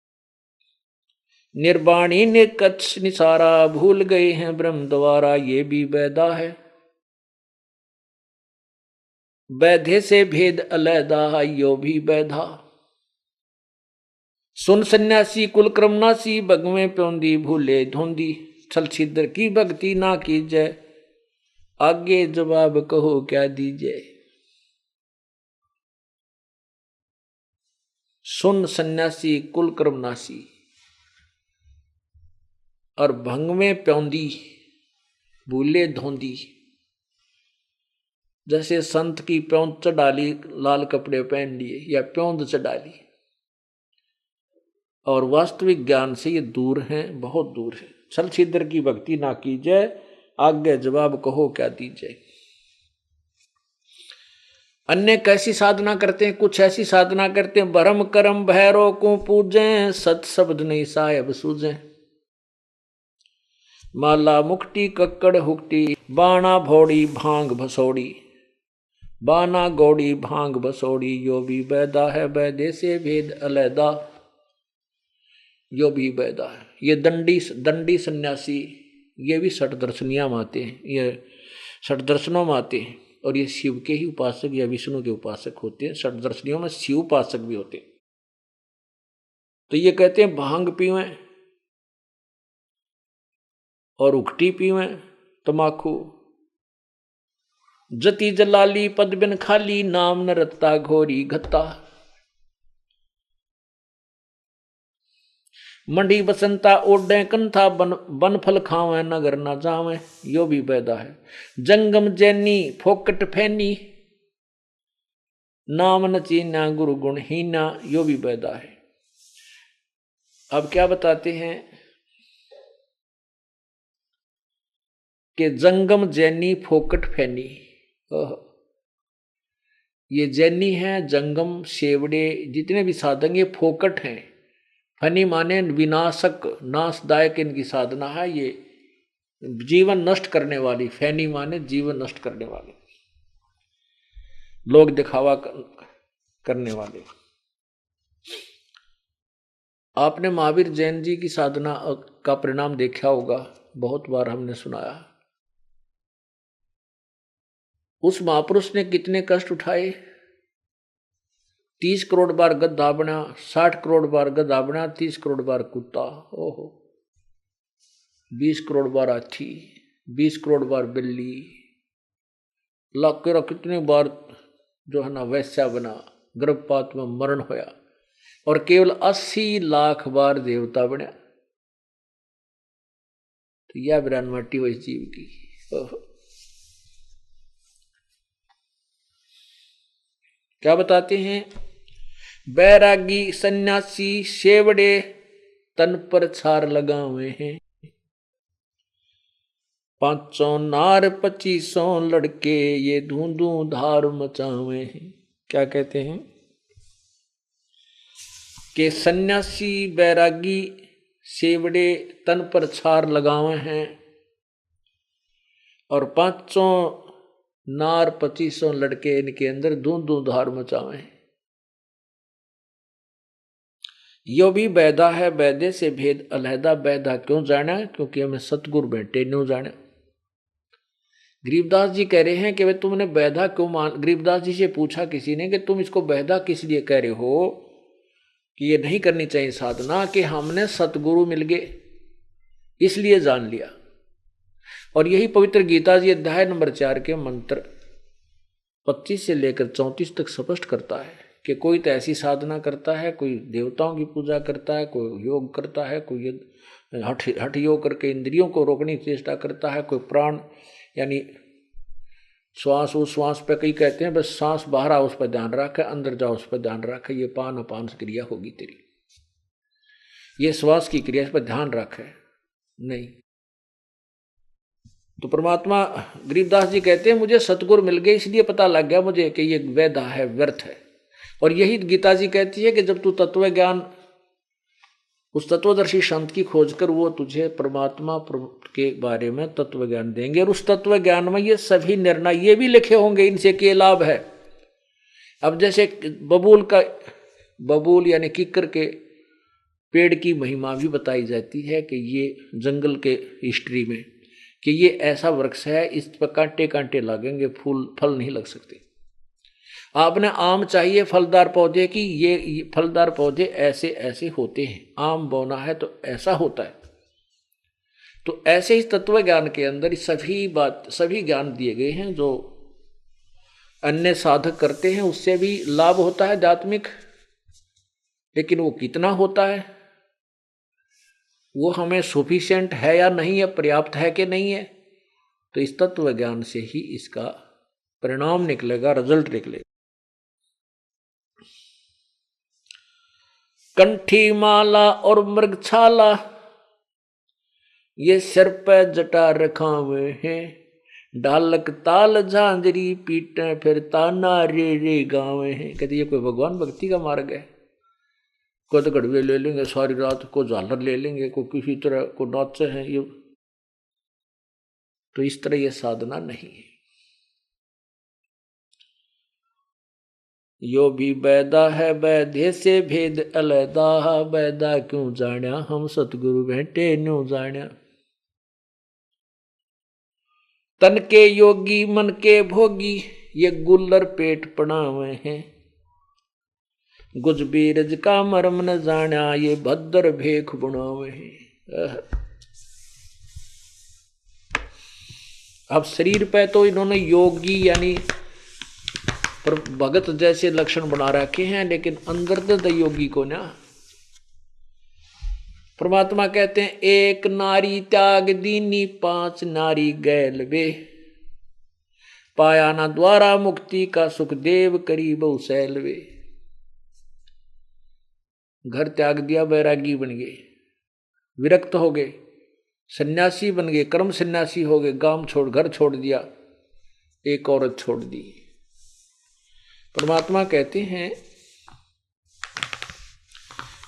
S2: निर्वाणी ने कच्छ निसारा, भूल गए हैं ब्रह्म द्वारा। ये भी वैदा है, वैधे से भेद अलैदा, यो भी वैधा। सुन सन्यासी कुल क्रमनासी, भगवे प्योंदी भूले धोंदी। छल छिद्र की भक्ति ना कीजिए, आगे जवाब कहो क्या दीजिए। सुन सन्यासी कुल क्रमनासी और भंगवे प्योंदी भूले धोंदी। जैसे संत की प्योंद चढ़ा ली, लाल कपड़े पहन लिए या प्योंद चढ़ा ली, और वास्तविक ज्ञान से ये दूर हैं, बहुत दूर है। छल छिद्र की भक्ति ना कीजिए, आगे जवाब कहो क्या दीजिए। अन्य कैसी साधना करते हैं? कुछ ऐसी साधना करते हैं, भरम करम भैरो को पूजें, सत शब्द नहीं साहेब सूझे। माला मुक्ति कक्कड़ हुक्ति, बाणा भोड़ी भांग भसोड़ी। बाना गौड़ी भांग बसोड़ी, यो भी वैदा है, वैदे से भेद अलैदा। यो भी वैदा है। ये दंडी सन्यासी, ये भी 60 दर्शनियां में आते हैं, ये 60 दर्शनों में आते हैं। और ये शिव के ही उपासक या विष्णु के उपासक होते हैं। 60 दर्शनियों में शिव उपासक भी होते हैं। तो ये कहते हैं भांग पीवें और उखटी पीवें, तमाकू, जति जलाली पद बिन खाली, नाम न रत्ता घोरी घत्ता। मंडी बसंता ओडे कंथा, बन फल खावे नगर ना जावे, यो भी बैदा है। जंगम जैनी फोकट फैनी, नाम न चीना गुरु गुण हीना, यो भी बैदा है। अब क्या बताते हैं कि जंगम जैनी फोकट फैनी, ये जैनी है, जंगम शेवड़े जितने भी साधन ये फोकट हैं। फनी माने विनाशक नाशदायक इनकी साधना है, ये जीवन नष्ट करने वाली। फैनी माने जीवन नष्ट करने वाले, लोग दिखावा करने वाले। आपने महावीर जैन जी की साधना का परिणाम देखा होगा, बहुत बार हमने सुनाया। उस महापुरुष ने कितने कष्ट उठाए। 30 करोड़ बार गधा बना, 60 करोड़ बार गधा बना, 30 करोड़ बार कुत्ता, ओहो, 20 करोड़ बार हाथी, 20 करोड़ बार बिल्ली, लाख कितने बार जो है ना वैश्या बना, गर्भपात में मरण होया, और केवल 80 लाख बार देवता बना। तो यह विरानमट्टी हुई जीव की। क्या बताते हैं, बैरागी सन्यासी शेवड़े तन पर छार लगावे हैं, 500 नार 2500 लड़के ये धूंधू धार मचावे हैं। क्या कहते हैं कि सन्यासी बैरागी शेवड़े तन पर छार लगावे हैं और 500 नार 2500 लड़के इनके अंदर धूंधू धार मचावे हैं। यो भी बैदा है, बैदे से भेद अलहदा, बैदा क्यों जाना? क्योंकि हमें सतगुरु बैठे न्यू जाना। गरीबदास जी कह रहे हैं कि वे तुमने बैदा क्यों मान। गरीबदास जी से पूछा किसी ने कि तुम इसको बैदा किस लिए कह रहे हो कि ये नहीं करनी चाहिए साधना, कि हमने सतगुरु मिल गए इसलिए जान लिया। और यही पवित्र गीता जी अध्याय नंबर 4 के मंत्र 25 से लेकर 34 तक स्पष्ट करता है कि कोई तो ऐसी साधना करता है, कोई देवताओं की पूजा करता है, कोई योग करता है, कोई हठ योग करके इंद्रियों को रोकने की चेष्टा करता है, कोई प्राण यानी श्वास उश्वास पे कई कहते हैं बस सांस बाहर आओ उस पर ध्यान रखे, अंदर जाओ उस पर ध्यान रखे, ये पान अपान क्रिया होगी तेरी, ये श्वास की क्रिया, इस पर ध्यान रखे नहीं। तो परमात्मा गरीबदास जी कहते हैं मुझे सतगुरु मिल गए इसलिए पता लग गया मुझे कि ये वैधा है, व्यर्थ है। और यही गीता जी कहती है कि जब तू तत्व ज्ञान उस तत्वदर्शी संत की खोज कर वो तुझे परमात्मा के बारे में तत्व ज्ञान देंगे, और उस तत्व ज्ञान में ये सभी निर्णय ये भी लिखे होंगे इनसे क्या लाभ है। अब जैसे बबूल यानी किक्कर के पेड़ की महिमा भी बताई जाती है कि ये जंगल के हिस्ट्री में कि ये ऐसा वृक्ष है, इस पर कांटे कांटे लगेंगे, फल नहीं लग सकते। आपने आम चाहिए फलदार पौधे की, ये फलदार पौधे ऐसे ऐसे होते हैं, आम बोना है तो ऐसा होता है। तो ऐसे ही तत्व ज्ञान के अंदर सभी ज्ञान दिए गए हैं जो अन्य साधक करते हैं, उससे भी लाभ होता है आध्यात्मिक, लेकिन वो कितना होता है वो हमें सफिशिएंट है या नहीं है, पर्याप्त है कि नहीं है, तो इस तत्व ज्ञान से ही इसका परिणाम निकलेगा, रिजल्ट निकलेगा। कंठी माला और मृगछाला ये सिर पे जटा रखावे हैं, ढालक ताल झांझरी पीटे फिर ताना रे रे गावे हैं। कहते ये कोई भगवान भक्ति का मार्ग है? को तो गड़वे ले लेंगे सारी रात, को झालर ले लेंगे, को किसी तरह को नाचे हैं, ये तो इस तरह ये साधना नहीं है। यो भी बैदा है, बैधे से भेद अलैदा, बैदा क्यों जाण्या हम सतगुरु बैठे न्यू जाण्या। तन के योगी मन के भोगी ये गुल्लर पेट पड़ावे हैं, गुज बीरज का मर्म न जाण्या ये भद्र भेख बुनावे हैं। अब शरीर पे तो इन्होंने योगी यानी भगत जैसे लक्षण बना रखे हैं, लेकिन अंदर तो योगी को ना। परमात्मा कहते हैं एक नारी त्याग दीनी 5 नारी गैल वे, पाया ना द्वारा मुक्ति का सुखदेव करी बहुसैल वे। घर त्याग दिया, बैरागी बन गए, विरक्त हो गए, सन्यासी बन गए, कर्म सन्यासी हो गए, गांव छोड़ घर छोड़ दिया, एक औरत छोड़ दी। परमात्मा कहते हैं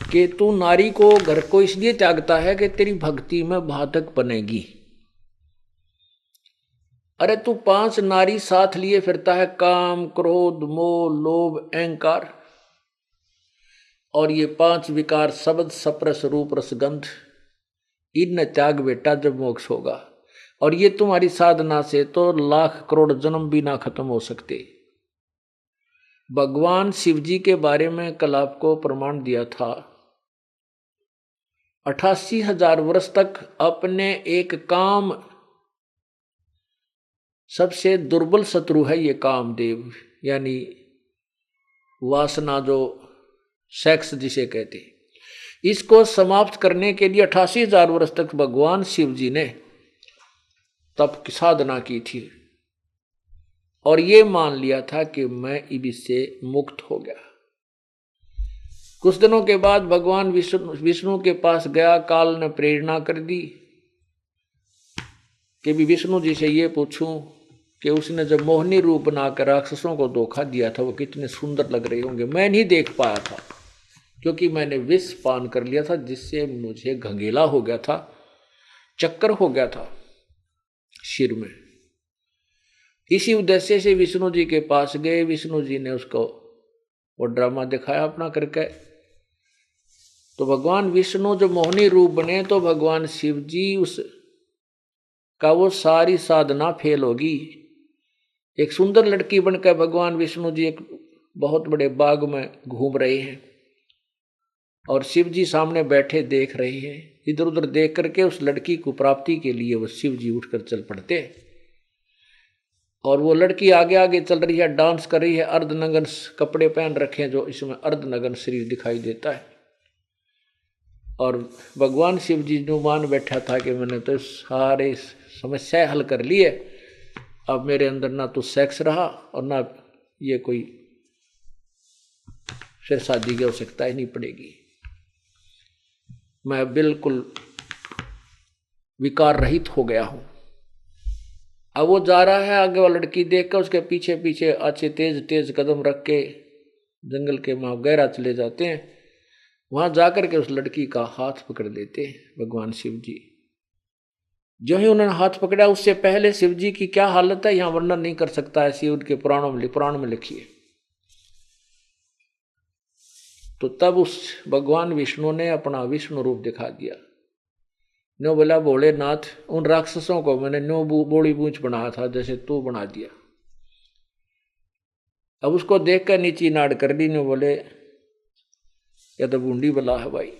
S2: कि तू नारी को घर को इसलिए त्यागता है कि तेरी भक्ति में बाधक बनेगी। अरे तू 5 नारी साथ लिए फिरता है, काम क्रोध मोह लोभ अहंकार, और ये 5 विकार शब्द सप्रस रूप रसगंध, इन त्याग बेटा जब मोक्ष होगा। और ये तुम्हारी साधना से तो लाख करोड़ जन्म भी ना खत्म हो सकते। भगवान शिव जी के बारे में कल आपको प्रमाण दिया था, 88,000 वर्ष तक अपने एक काम, सबसे दुर्बल शत्रु है ये कामदेव यानी वासना, जो सेक्स जिसे कहते, इसको समाप्त करने के लिए 88,000 वर्ष तक भगवान शिव जी ने तप की साधना की थी और ये मान लिया था कि मैं इससे मुक्त हो गया। कुछ दिनों के बाद भगवान विष्णु के पास गया, काल ने प्रेरणा कर दी कि भी विष्णु जी से ये पूछूं कि उसने जब मोहिनी रूप बनाकर राक्षसों को धोखा दिया था वो कितने सुंदर लग रहे होंगे। मैं नहीं देख पाया था क्योंकि मैंने विष पान कर लिया था, जिससे मुझे घंगेला हो गया था, चक्कर हो गया था सिर में। इसी उद्देश्य से विष्णु जी के पास गए। विष्णु जी ने उसको वो ड्रामा दिखाया अपना करके। तो भगवान विष्णु जो मोहिनी रूप बने तो भगवान शिव जी उस का वो सारी साधना फेल होगी। एक सुंदर लड़की बनकर भगवान विष्णु जी एक बहुत बड़े बाग में घूम रहे हैं और शिव जी सामने बैठे देख रहे हैं। इधर उधर देख करके उस लड़की को प्राप्ति के लिए वो शिव जी उठकर चल पड़ते और वो लड़की आगे आगे चल रही है, डांस कर रही है, अर्धनग्न कपड़े पहन रखे हैं जो इसमें अर्धनग्न शरीर दिखाई देता है। और भगवान शिव जी जो मान बैठा था कि मैंने तो सारे समस्याएं हल कर ली है, अब मेरे अंदर ना तो सेक्स रहा और ना ये कोई फिर शादी की आवश्यकता ही नहीं पड़ेगी, मैं बिल्कुल विकार रहित हो गया हूं। अब वो जा रहा है, आगे वाला लड़की देखकर उसके पीछे पीछे अच्छे तेज तेज कदम रख के जंगल के वहां गहरा चले जाते हैं। वहां जाकर के उस लड़की का हाथ पकड़ लेते हैं भगवान शिव जी। जो ही उन्होंने हाथ पकड़ा उससे पहले शिव जी की क्या हालत है यहां वर्णन नहीं कर सकता है, शिव के पुराण में लिखिए। तो तब उस भगवान विष्णु ने अपना विष्णु रूप दिखा दिया। नो बोला भोलेनाथ, उन राक्षसों को मैंने नो बोली बूंच बनाया था जैसे तू बना दिया। अब उसको देखकर नीची नाड़ कर दी। नो बोले या तो बूंदी बला है भाई।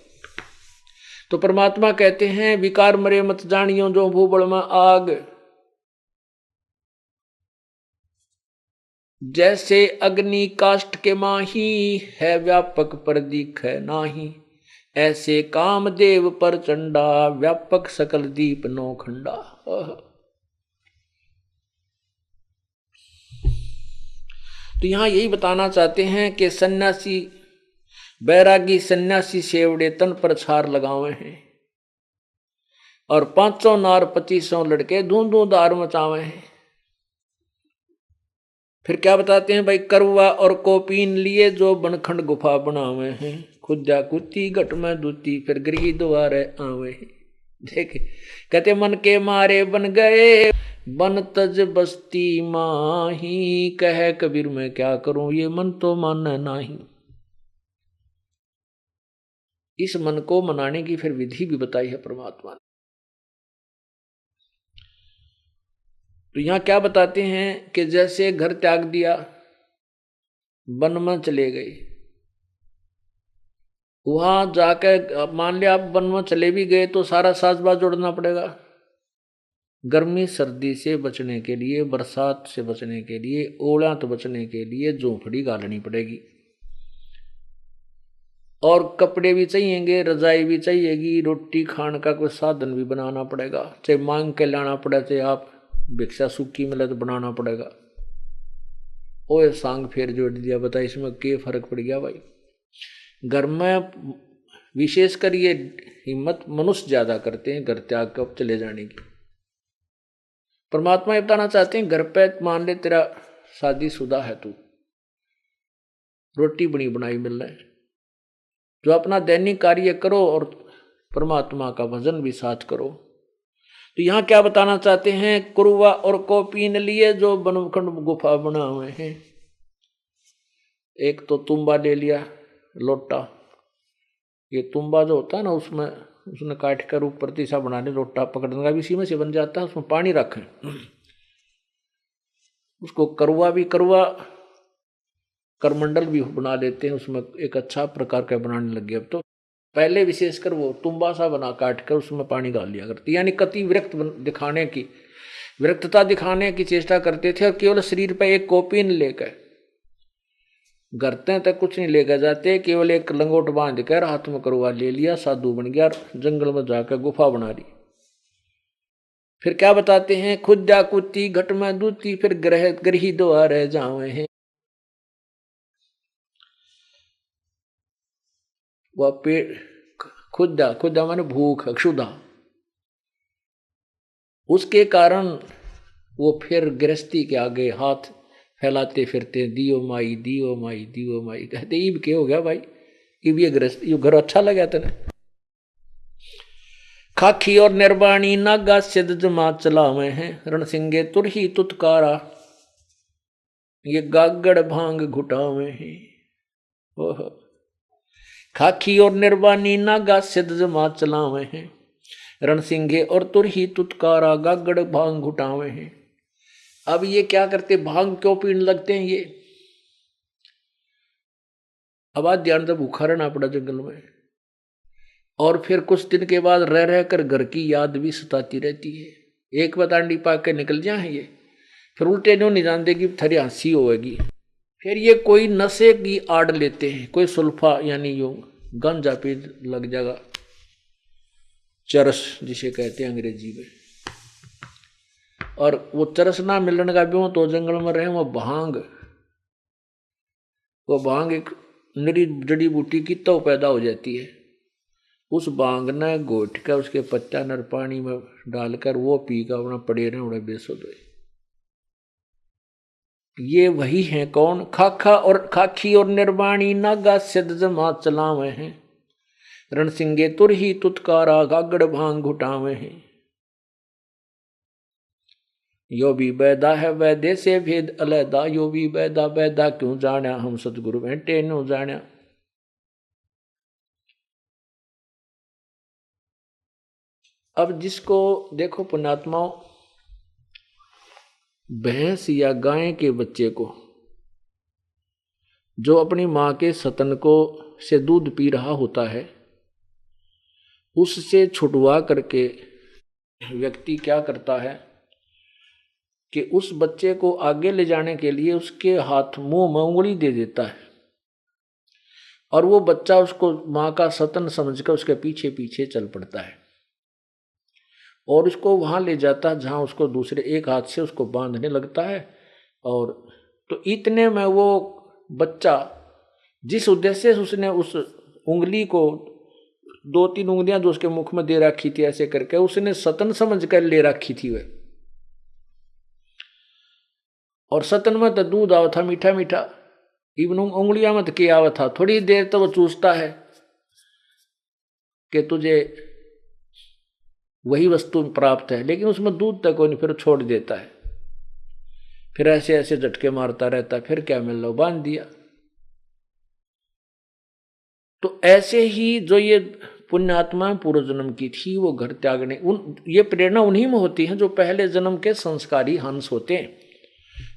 S2: तो परमात्मा कहते हैं विकार मरे मत जानियो जो भूबड़ में आग, जैसे अग्नि काष्ठ के माही है व्यापक पर दिखे नाही, ऐसे कामदेव पर चंडा व्यापक सकल दीप नो खंडा। तो यहां यही बताना चाहते हैं कि सन्यासी बैरागी सन्यासी सेवड़े तन पर छार लगावे हैं और 500 नार 2500 लड़के धूं दार मचावे हैं। फिर क्या बताते हैं भाई, करवा और कोपीन लिए जो बनखंड गुफा बनावे हैं, खुदा कुत्ती घट में दूती फिर गृह द्वारे आवे हैं। देखे कहते मन के मारे बन गए बन तज बस्ती माही, कह कबीर मैं क्या करूं ये मन तो मानना नहीं। इस मन को मनाने की फिर विधि भी बताई है परमात्मा ने। तो यहां क्या बताते हैं कि जैसे घर त्याग दिया, वन में चले गए, वहां जाकर मान लिया आप वन में चले भी गए तो सारा साज बाज जोड़ना पड़ेगा। गर्मी सर्दी से बचने के लिए, बरसात से बचने के लिए, ओला तो बचने के लिए झोंपड़ी गालनी पड़ेगी। और कपड़े भी चाहिएंगे, रजाई भी चाहिएगी, रोटी खाने का कोई साधन भी बनाना पड़ेगा, चाहे मांग के लाना पड़े, चाहे आप भिक्षा सूखी मिले तो बनाना पड़ेगा। ओए सांग फेर जोड़ दिया, बता इसमें क्या फर्क पड़ गया भाई। घर में विशेषकर ये हिम्मत मनुष्य ज्यादा करते हैं घर त्याग कर चले जाने की। परमात्मा ये बताना चाहते हैं, घर पे मान ले तेरा शादीशुदा है, तू रोटी बनी बनाई मिल रहा है, जो अपना दैनिक कार्य करो और परमात्मा का भजन भी साथ करो। तो यहाँ क्या बताना चाहते हैं, कुरुआ और को पीन लिए जो बनखंड गुफा बना हुए हैं। एक तो तुम्बा ले लिया, लोटा, ये तुम्बा जो होता है ना उसमें उसने काट कर ऊपर तीसा बना ले, लोटा पकड़ने का भी इसी में से बन जाता है, उसमें पानी रखें। उसको करुआ भी, करुआ करमंडल भी बना लेते हैं, उसमें एक अच्छा प्रकार का बनाने लग गया अब तो। पहले विशेषकर वो तुम्बा सा बना काट कर उसमें पानी डाल लिया करती, यानी कति विरक्त दिखाने की, विरक्तता दिखाने की चेष्टा करते थे। और केवल शरीर पर एक कोपीन लेकर घरते तक कुछ नहीं लेकर जाते, केवल एक लंगोट बांध कर हाथ में करवा ले लिया, साधु बन गया, जंगल में जाकर गुफा बना ली। फिर क्या बताते हैं, खुद जा कुत्ती घट में दूती, फिर ग्रह ग्रही दुआ रह जावे हैं। वह पेट खुदा, खुदा माने भूख, क्षुधा, उसके कारण वो फिर गृहस्थी के आगे हाथ फैलाते फिरते, दियो माई दियो माई दियो माई कहते। इब क्या हो गया भाई, इब ये गृहस्थ, ये घर अच्छा लगा तेने। खाखी और निर्वाणी नागा सिद्ध जमा चलावे हैं, रणसिंगे तुरही तुतकारा, ये गागड़ भांग घुटावे हैं। ओह, खाखी और निर्वाणी नागा सिद्ध जमा चलावे हैं, रणसिंगे और तुरही तुतकारा, गागड़ भांग घुटावे हैं। अब ये क्या करते, भांग क्यों पीने लगते हैं ये। अब आज ध्यान से भूखा रहना पड़ा जंगल में, और फिर कुछ दिन के बाद रह रह कर घर की याद भी सताती रहती है। एक बतांडी पाक के निकल जाए ये, फिर उल्टे जो नहीं जानते कि थरी हंसी होगी। फिर ये कोई नशे की आड़ लेते हैं, कोई सुल्फा यानी यूं गांजा पी लग जाएगा, चरस जिसे कहते हैं अंग्रेजी में। और वो चरस ना मिलने का भी तो जंगल में रहे, वो भांग एक निरी जड़ी बूटी की तो पैदा हो जाती है। उस भांग ने घोट कर उसके पत्ता नर पानी में डालकर वो पी कर अपना पड़े रहे उड़े बेसुध हुए। ये वही है कौन, खाखा और खाखी और निर्वाणी नागा सिद्ध जमा चलावे हैं, रणसिंगे तुरही तुतकारा, गागड़ भांग घुटावे हैं। यो भी बैदा है वैदे से भेद अलैदा, यो भी बैदा बैदा क्यों जाना, हम सतगुरु बैठे नो जाना। अब जिसको देखो पुण्यात्माओं, भैंस या गाय के बच्चे को जो अपनी मां के स्तन को से दूध पी रहा होता है, उससे छुटवा करके व्यक्ति क्या करता है कि उस बच्चे को आगे ले जाने के लिए उसके हाथ मुंह में उंगली दे देता है, और वो बच्चा उसको मां का स्तन समझकर उसके पीछे पीछे चल पड़ता है और उसको वहां ले जाता है जहां उसको दूसरे एक हाथ से उसको बांधने लगता है। और तो इतने में वो बच्चा जिस उद्देश्य से उसने उस उंगली को 2-3 उंगलियां जो उसके मुख में दे रखी थी ऐसे करके, उसने स्तन समझ कर ले रखी थी वह, और स्तन में तो दूध आवा था मीठा मीठा, इवन उंगलियां में तो क्या आवा था। थोड़ी देर तो वो चूसता है कि तुझे वही वस्तु प्राप्त है, लेकिन उसमें दूध तक कोई नहीं, फिर छोड़ देता है, फिर ऐसे ऐसे झटके मारता रहता है, फिर क्या मिल लो बांध दिया। तो ऐसे ही जो ये पुण्यात्मा पूर्व जन्म की थी वो घर त्यागने, ये प्रेरणा उन्हीं में होती है जो पहले जन्म के संस्कारी हंस होते हैं,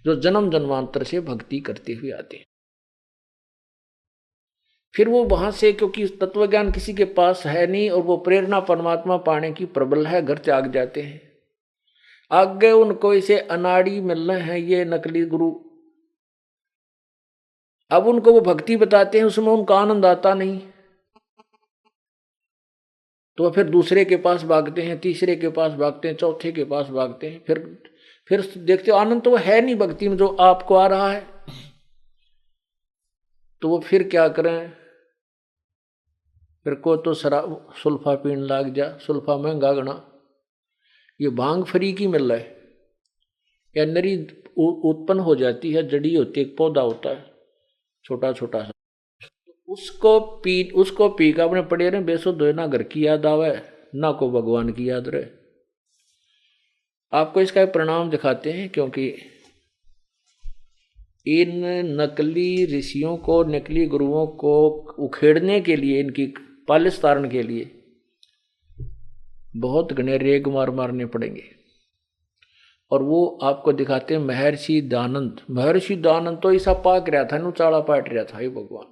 S2: जो जन्म जन्मांतर से भक्ति करते हुए आते हैं। फिर वो वहां से, क्योंकि तत्व ज्ञान किसी के पास है नहीं और वो प्रेरणा परमात्मा पाने की प्रबल है, घर त्याग जाते हैं। आगे उनको इसे अनाड़ी मिलना है ये नकली गुरु। अब उनको वो भक्ति बताते हैं, उसमें उनका आनंद आता नहीं, तो फिर दूसरे के पास भागते हैं, तीसरे के पास भागते हैं, चौथे के पास भागते हैं। फिर देखते हो आनंद तो वो है नहीं भक्ति में जो आपको आ रहा है। तो वो फिर क्या करें, फिर को तो शराब सुल्फा पीने लाग जा, सुल्फा महंगा गना, ये भांग फ्री की मिल रहा है या नरी उत्पन्न हो जाती है, जड़ी होती है, एक पौधा होता है छोटा छोटा सा, उसको पी का अपने पड़े रहे बेसुध हो, ना घर की याद आवे ना को भगवान की याद रहे। आपको इसका परिणाम दिखाते हैं, क्योंकि इन नकली ऋषियों को, नकली गुरुओं को उखेड़ने के लिए, इनकी पालिश तारण के लिए बहुत घने रेग मारने पड़ेंगे। और वो आपको दिखाते हैं महर्षि दानंद। महर्षि दानंद तो ऐसा पाक रहा था, चाड़ा पाट रहा था, हे भगवान।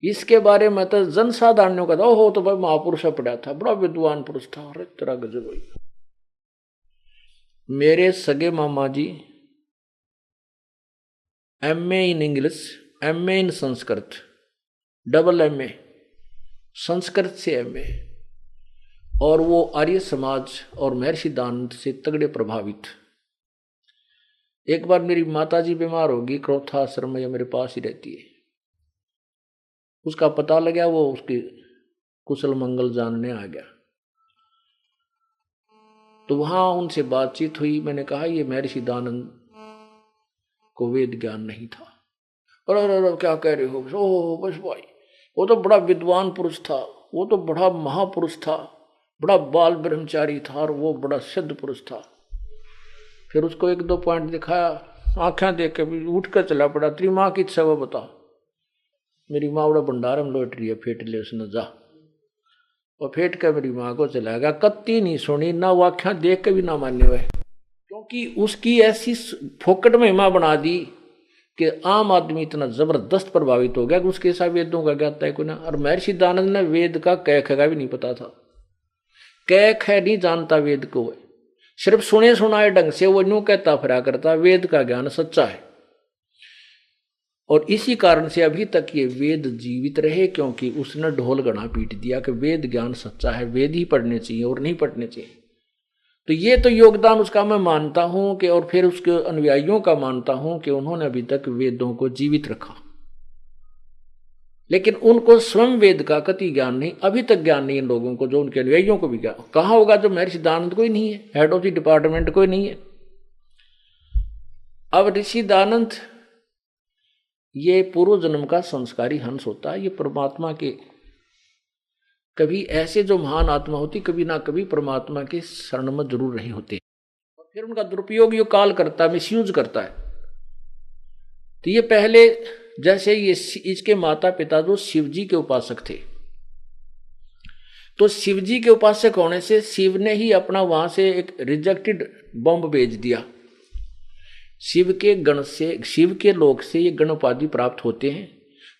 S2: इसके बारे में तो जनसाधारणों का था, ओहो तो भाई महापुरुष पड़ा था, बड़ा विद्वान पुरुष था। अरे तेरा गजब भाई। मेरे सगे मामा जी MA in English, MA in Sanskrit, double MA, Sanskrit से MA, और वो आर्य समाज और महर्षि दानंद से तगड़े प्रभावित। एक बार मेरी माताजी बीमार होगी, क्रोथा आश्रम में मेरे पास ही रहती है, उसका पता लगा, वो उसकी कुशल मंगल जानने आ गया। तो वहां उनसे बातचीत हुई, मैंने कहा ये महर्षि दानंद को वेद ज्ञान नहीं था। अरे क्या कह रहे हो? ओह बस भाई, वो तो बड़ा विद्वान पुरुष था, वो तो बड़ा महापुरुष था, बड़ा बाल ब्रह्मचारी था, और वो बड़ा सिद्ध पुरुष था। फिर उसको 1-2 पॉइंट दिखाया, आंखें देख के भी उठ कर चला पड़ा। तेरी माँ की इच्छा वो बता। मेरी माँ बड़ा भंडार में लौट रही है, फेंट ले उसने जा, और फेंट कर मेरी माँ को चला गया। कत्ती नहीं सुनी, ना वो आंखें देख के भी ना मान्य हुए, क्योंकि उसकी ऐसी फोकट महिमा बना दी कि आम आदमी इतना जबरदस्त प्रभावित हो गया कि उसके साथ वेदों का ज्ञाता है कोई ना। और महर्षि दानंद ने वेद का कै ख का भी नहीं पता था, कै ख नहीं जानता वेद को, सिर्फ सुने सुनाए ढंग से वो यूं कहता फिरा करता, वेद का ज्ञान सच्चा है। और इसी कारण से अभी तक ये वेद जीवित रहे, क्योंकि उसने ढोल गणा पीट दिया कि वेद ज्ञान सच्चा है, वेद ही पढ़ने चाहिए और नहीं पढ़ने चाहिए। तो ये तो योगदान उसका मैं मानता हूं कि, और फिर उसके अनुयायियों का मानता हूं कि उन्होंने अभी तक वेदों को जीवित रखा। लेकिन उनको स्वयं वेद का कति ज्ञान नहीं, अभी तक ज्ञान नहीं इन लोगों को, जो उनके अनुयायियों को भी ज्ञान कहाँ होगा। जो महर्षि दानंद कोई नहीं है, हेड ऑफ द डिपार्टमेंट कोई नहीं है। अब ऋषि दानंद ये पूर्व जन्म का संस्कारी हंस होता है, ये परमात्मा के कभी ऐसे जो महान आत्मा होती कभी ना कभी परमात्मा के शरण में जरूर रहे होते, और फिर उनका दुरुपयोग यो काल करता है, मिसयूज करता है। तो ये पहले जैसे ये इसके माता पिता जो शिव जी के उपासक थे, तो शिव जी के उपासक होने से शिव ने ही अपना वहां से एक रिजेक्टेड बॉम्ब भेज दिया। शिव के गण से, शिव के लोक से ये गण उपाधि प्राप्त होते हैं।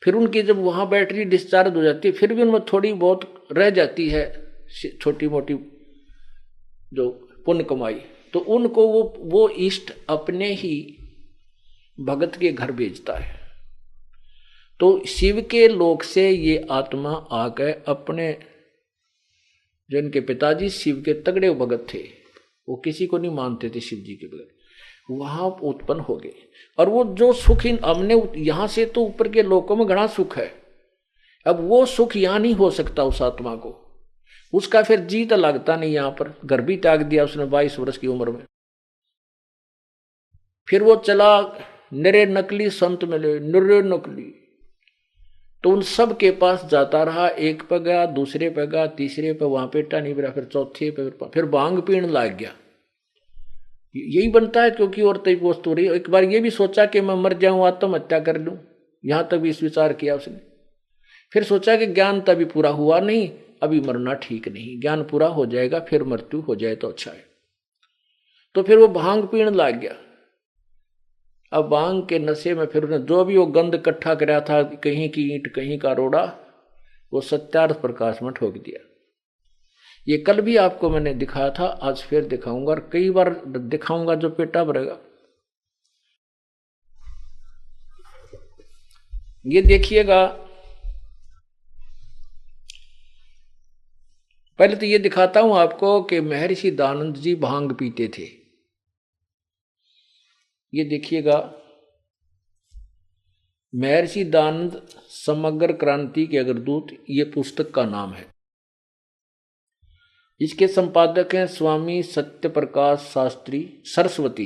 S2: फिर उनकी जब वहां बैटरी डिस्चार्ज हो जाती है, फिर भी उनमें थोड़ी बहुत रह जाती है छोटी मोटी जो पुण्य कमाई, तो उनको वो इष्ट अपने ही भगत के घर भेजता है। तो शिव के लोक से ये आत्मा आकर अपने, जिनके पिताजी शिव के तगड़े भगत थे, वो किसी को नहीं मानते थे शिव जी के बगैर, वहां उत्पन्न हो गए। और वो जो सुख हमने यहां से तो ऊपर के लोकों में घना सुख है, अब वो सुख यहां नहीं हो सकता उस आत्मा को, उसका फिर जीत लगता नहीं। यहां पर घर भी त्याग दिया उसने 22 वर्ष की उम्र में। फिर वो चला, निरे नकली संत मिले, निरे नकली, तो उन सब के पास जाता रहा। एक पे गया, दूसरे पे गया, तीसरे पे, वहां पेटा नहीं भरा, फिर चौथे पे, फिर भांग पीने लग गया। यही बनता है, क्योंकि और तय वस्तु रही। एक बार ये भी सोचा कि मैं मर जाऊं, आत्महत्या कर लूं, यहां तक भी इस विचार किया उसने। फिर सोचा कि ज्ञान तभी पूरा हुआ नहीं, अभी मरना ठीक नहीं, ज्ञान पूरा हो जाएगा फिर मृत्यु हो जाए तो अच्छा है। तो फिर वो भांग पीने लग गया। अब भांग के नशे में फिर उसने जो भी वो गंध इकट्ठा कराया था, कहीं की ईंट कहीं का रोड़ा, वो सत्यार्थ प्रकाश में ठोक दिया। ये कल भी आपको मैंने दिखाया था, आज फिर दिखाऊंगा और कई बार दिखाऊंगा जो पेटा भरेगा। ये देखिएगा, पहले तो ये दिखाता हूं आपको कि महर्षि दयानंद जी भांग पीते थे। ये देखिएगा, महर्षि दयानंद समग्र क्रांति के अग्रदूत, ये पुस्तक का नाम है। इसके संपादक हैं स्वामी सत्यप्रकाश शास्त्री सरस्वती।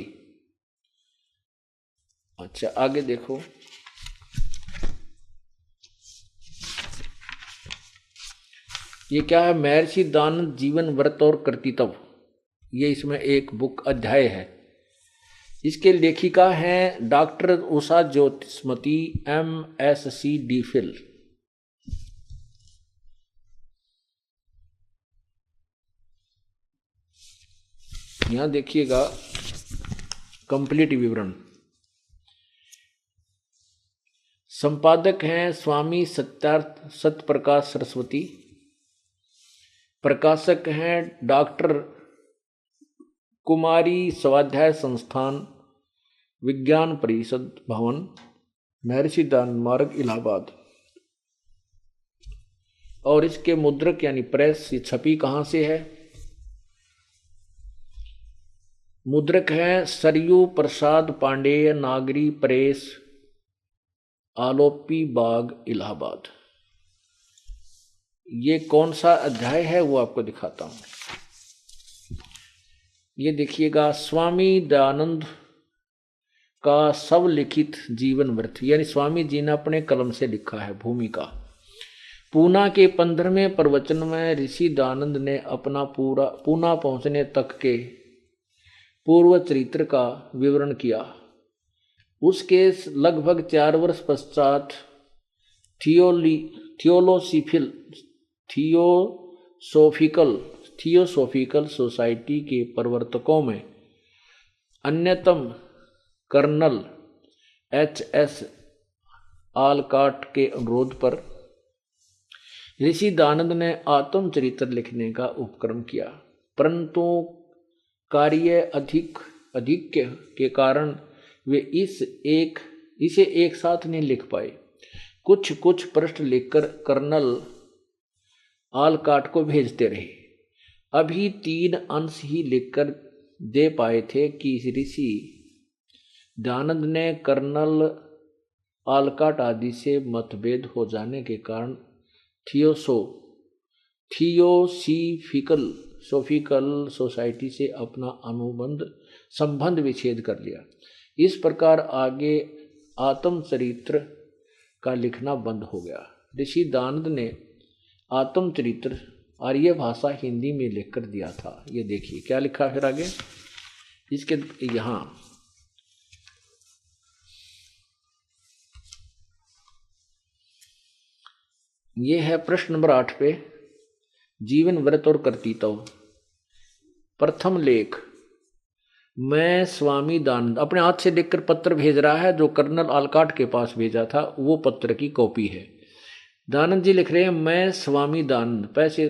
S2: अच्छा आगे देखो, ये क्या है, महर्षि दयानंद जीवन व्रत और कर्तव्य, ये इसमें एक बुक अध्याय है। इसके लेखिका हैं डॉक्टर उषा ज्योतिष्मती MSc DPhil। यहां देखिएगा कंप्लीट विवरण। संपादक हैं स्वामी सत्यप्रकाश सरस्वती। प्रकाशक हैं डॉक्टर कुमारी स्वाध्याय संस्थान, विज्ञान परिषद भवन, महर्षि दयानंद मार्ग, इलाहाबाद। और इसके मुद्रक यानी प्रेस छपी कहाँ से है? मुद्रक है सरयू प्रसाद पांडेय नागरी प्रेस, आलोपी बाग, इलाहाबाद। ये कौन सा अध्याय है वो आपको दिखाता हूं। ये देखिएगा, स्वामी दयानंद का सब लिखित जीवन व्रत, यानी स्वामी जी ने अपने कलम से लिखा है भूमिका। पूना के 15वें प्रवचन में ऋषि दयानंद ने अपना पूना पहुंचने तक के पूर्व चरित्र का विवरण किया। उसके लगभग 4 वर्ष पश्चात थियोसोफिकल सोसाइटी के प्रवर्तकों में अन्यतम कर्नल HS आलकाट के अनुरोध पर ऋषि दयानंद ने आत्मचरित्र लिखने का उपक्रम किया, परंतु कार्य अधिक के कारण वे इसे एक साथ नहीं लिख पाए। कुछ पृष्ठ लिखकर कर्नल आलकाट को भेजते रहे। अभी 3 अंश ही लिखकर दे पाए थे कि ऋषि दयानंद ने कर्नल आलकाट आदि से मतभेद हो जाने के कारण थियोसोफिकल सोसाइटी से अपना संबंध विच्छेद कर लिया। इस प्रकार आगे आत्मचरित्र का लिखना बंद हो गया। ऋषि दयानंद ने आत्मचरित्र आर्य भाषा हिंदी में लिखकर दिया था। ये देखिए क्या लिखा फिर आगे इसके यहाँ, ये है प्रश्न नंबर 8 पे, जीवन व्रत और कर्तव्य। प्रथम लेख, मैं स्वामी दयानंद अपने हाथ से लिखकर पत्र भेज रहा है, जो कर्नल आलकाट के पास भेजा था वो पत्र की कॉपी है। दयानंद जी लिख रहे हैं, मैं स्वामी दयानंद।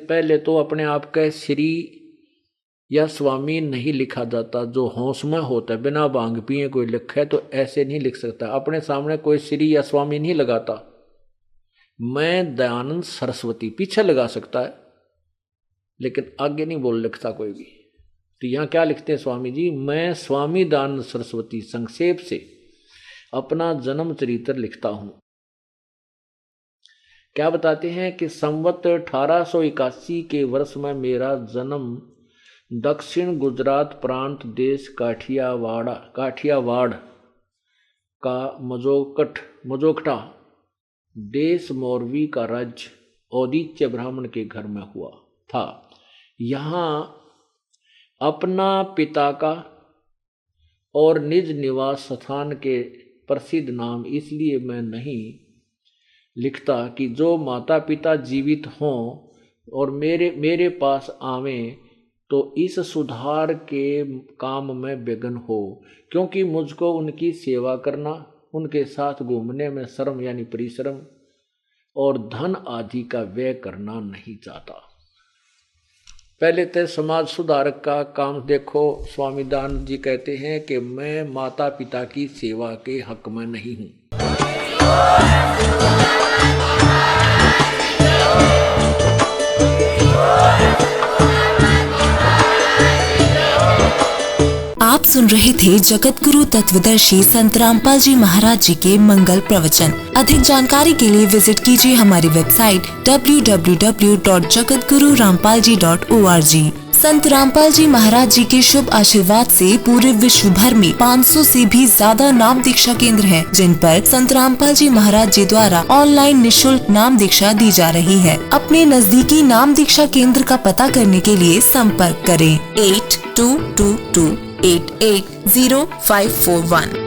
S2: पहले तो अपने आप का श्री या स्वामी नहीं लिखा जाता, जो होश में होता है, बिना भांग पिए कोई लिखे तो ऐसे नहीं लिख सकता। अपने सामने कोई श्री या स्वामी नहीं लगाता। मैं दयानंद सरस्वती पीछे लगा सकता है, लेकिन आगे नहीं बोल लिखता कोई भी। तो यहाँ क्या लिखते हैं स्वामी जी, मैं स्वामी दयानंद सरस्वती संक्षेप से अपना जन्म चरित्र लिखता हूं। क्या बताते हैं कि संवत 1881 के वर्ष में मेरा जन्म दक्षिण गुजरात प्रांत देश काठियावाड़ का मजोकटा देश मोरवी का राज्य औदित्य ब्राह्मण के घर में हुआ था। यहाँ अपना पिता का और निज निवास स्थान के प्रसिद्ध नाम इसलिए मैं नहीं लिखता कि जो माता पिता जीवित हों और मेरे पास आवें तो इस सुधार के काम में विघ्न हो, क्योंकि मुझको उनकी सेवा करना, उनके साथ घूमने में श्रम यानी परिश्रम और धन आदि का व्यय करना नहीं चाहता। पहले तो समाज सुधारक का काम देखो। स्वामी दयानंद जी कहते हैं कि मैं माता पिता की सेवा के हक में नहीं हूं।
S3: आप सुन रहे थे जगत गुरु तत्वदर्शी संत रामपाल जी महाराज जी के मंगल प्रवचन। अधिक जानकारी के लिए विजिट कीजिए हमारी वेबसाइट www.jagatgururampalji.org। संत रामपाल जी महाराज जी के शुभ आशीर्वाद से पूरे विश्व भर में 500 से भी ज्यादा नाम दीक्षा केंद्र हैं, जिन पर संत रामपाल जी महाराज जी द्वारा ऑनलाइन निशुल्क नाम दीक्षा दी जा रही है। अपने नजदीकी नाम दीक्षा केंद्र का पता करने के लिए संपर्क करें 8222880541।